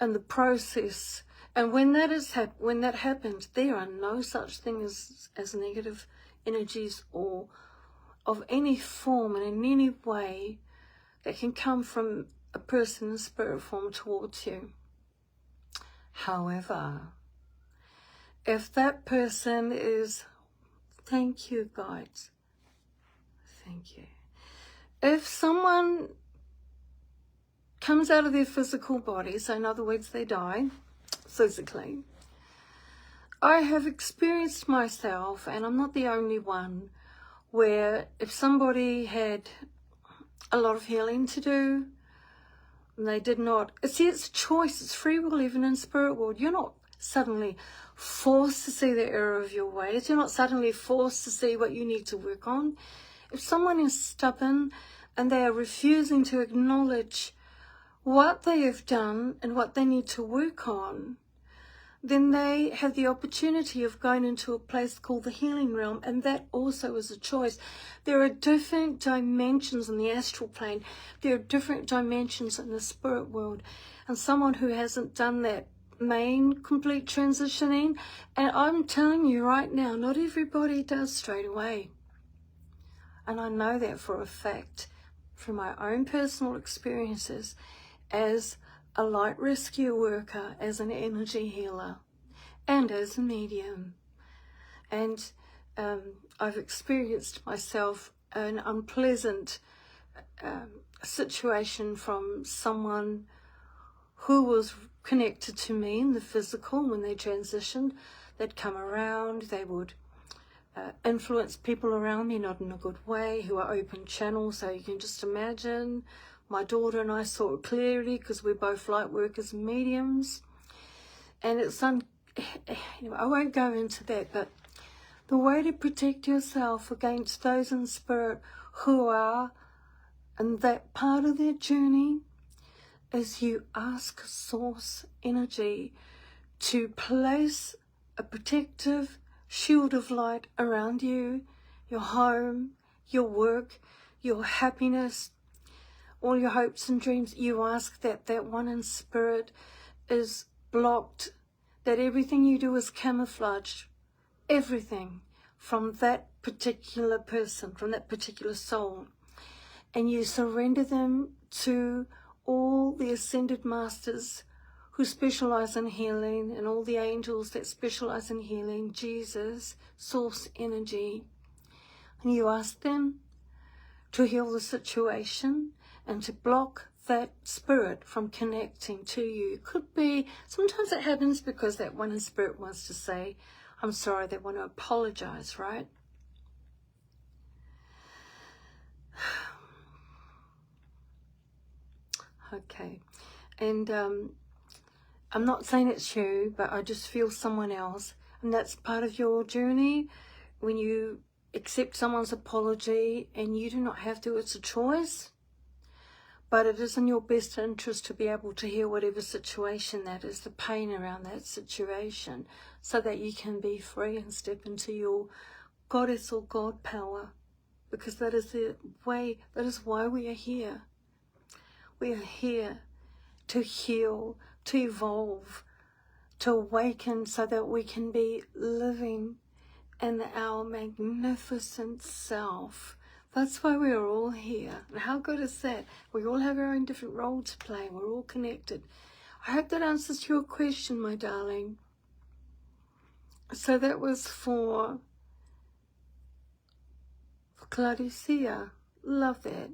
in the process, and when that happens, there are no such thing as negative energies or of any form and in any way that can come from a person in spirit form towards you. However, if that person is, thank you guides, thank you. If someone comes out of their physical body, so in other words they die physically, I have experienced myself, and I'm not the only one, where if somebody had a lot of healing to do, And they did not. See, it's a choice. It's free will, even in spirit world. You're not suddenly forced to see the error of your ways. You're not suddenly forced to see what you need to work on. If someone is stubborn and they are refusing to acknowledge what they have done and what they need to work on, then they have the opportunity of going into a place called the healing realm, and that also is a choice. There are different dimensions in the astral plane. There are different dimensions in the spirit world, and someone who hasn't done that main complete transitioning, and I'm telling you right now, not everybody does straight away, and I know that for a fact from my own personal experiences as a light rescue worker, as an energy healer, and as a medium. And I've experienced myself an unpleasant situation from someone who was connected to me in the physical. When they transitioned, they'd come around, they would influence people around me, not in a good way, who are open channels. So you can just imagine, my daughter and I saw it clearly because we're both light workers and mediums. And it's I won't go into that, but the way to protect yourself against those in spirit who are in that part of their journey is you ask source energy to place a protective shield of light around you, your home, your work, your happiness, all your hopes and dreams. You ask that that one in spirit is blocked, that everything you do is camouflaged, everything from that particular person, from that particular soul, and you surrender them to all the ascended masters who specialize in healing, and all the angels that specialize in healing, Jesus, source energy, and you ask them to heal the situation and to block that spirit from connecting to you. It could be, sometimes it happens because that one in spirit wants to say, I'm sorry, they want to apologize, right? Okay, and I'm not saying it's you, but I just feel someone else, and that's part of your journey. When you accept someone's apology, and you do not have to, it's a choice, but it is in your best interest to be able to hear whatever situation that is, the pain around that situation, so that you can be free and step into your goddess or God power, because that is the way, that is why we are here. We are here to heal, to evolve, to awaken, so that we can be living in our magnificent self. That's why we are all here. And how good is that? We all have our own different role to play. We're all connected. I hope that answers your question, my darling. So that was for Claudia. Love that.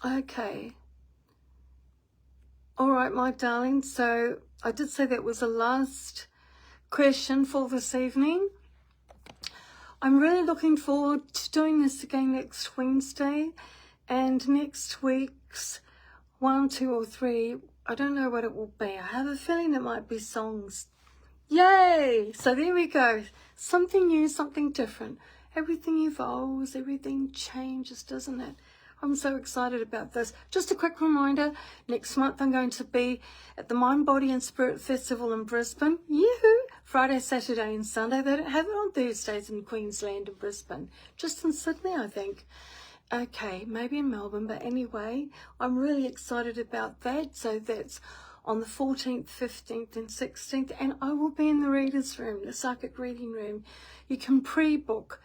Okay. All right, my darling. So I did say that was the last question for this evening. I'm really looking forward to doing this again next Wednesday, and next week's 1, 2 or 3, I don't know what it will be. I have a feeling it might be songs. Yay! So there we go. Something new, something different. Everything evolves, everything changes, doesn't it? I'm so excited about this. Just a quick reminder, next month I'm going to be at the Mind, Body and Spirit Festival in Brisbane. Yoo-hoo! Friday, Saturday and Sunday. They don't have it on Thursdays in Queensland and Brisbane. Just in Sydney, I think. Okay, maybe in Melbourne, but anyway, I'm really excited about that. So that's on the 14th, 15th and 16th, and I will be in the reader's room, the psychic reading room. You can pre-book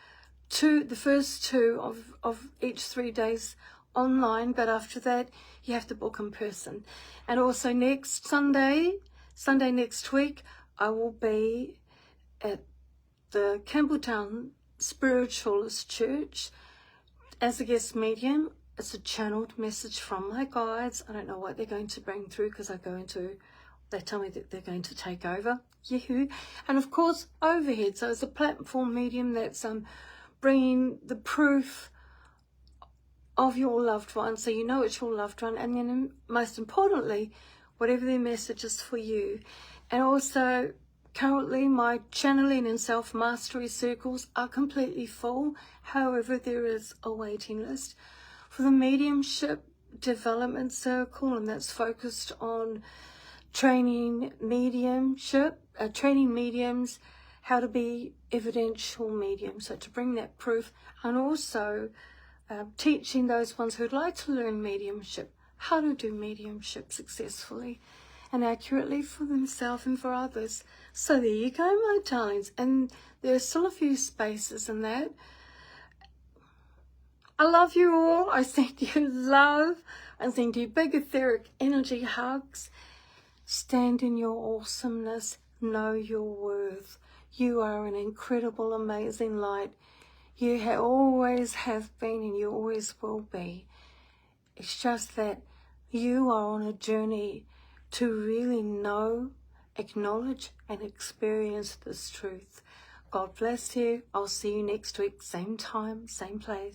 the first 2 of each 3 days online, but after that you have to book in person. And also next Sunday next week, I will be at the Campbelltown Spiritualist Church as a guest medium. It's a channeled message from my guides. I don't know what they're going to bring through, because they tell me that they're going to take over. Yahoo! And of course overhead, so it's a platform medium that's bringing the proof of your loved one, so you know it's your loved one, and then most importantly, whatever their message is for you. And also, currently my channeling and self-mastery circles are completely full. However, there is a waiting list for the mediumship development circle, and that's focused on training mediumship, training mediums how to be evidential mediums, so to bring that proof, and also teaching those ones who'd like to learn mediumship how to do mediumship successfully and accurately for themselves and for others. So there you go, my darlings, and there are still a few spaces in that. I love you all. I send you love. I send you big etheric energy hugs. Stand in your awesomeness. Know your worth. You are an incredible, amazing light. You always have been and you always will be. It's just that you are on a journey to really know, acknowledge and experience this truth. God bless you. I'll see you next week, same time, same place.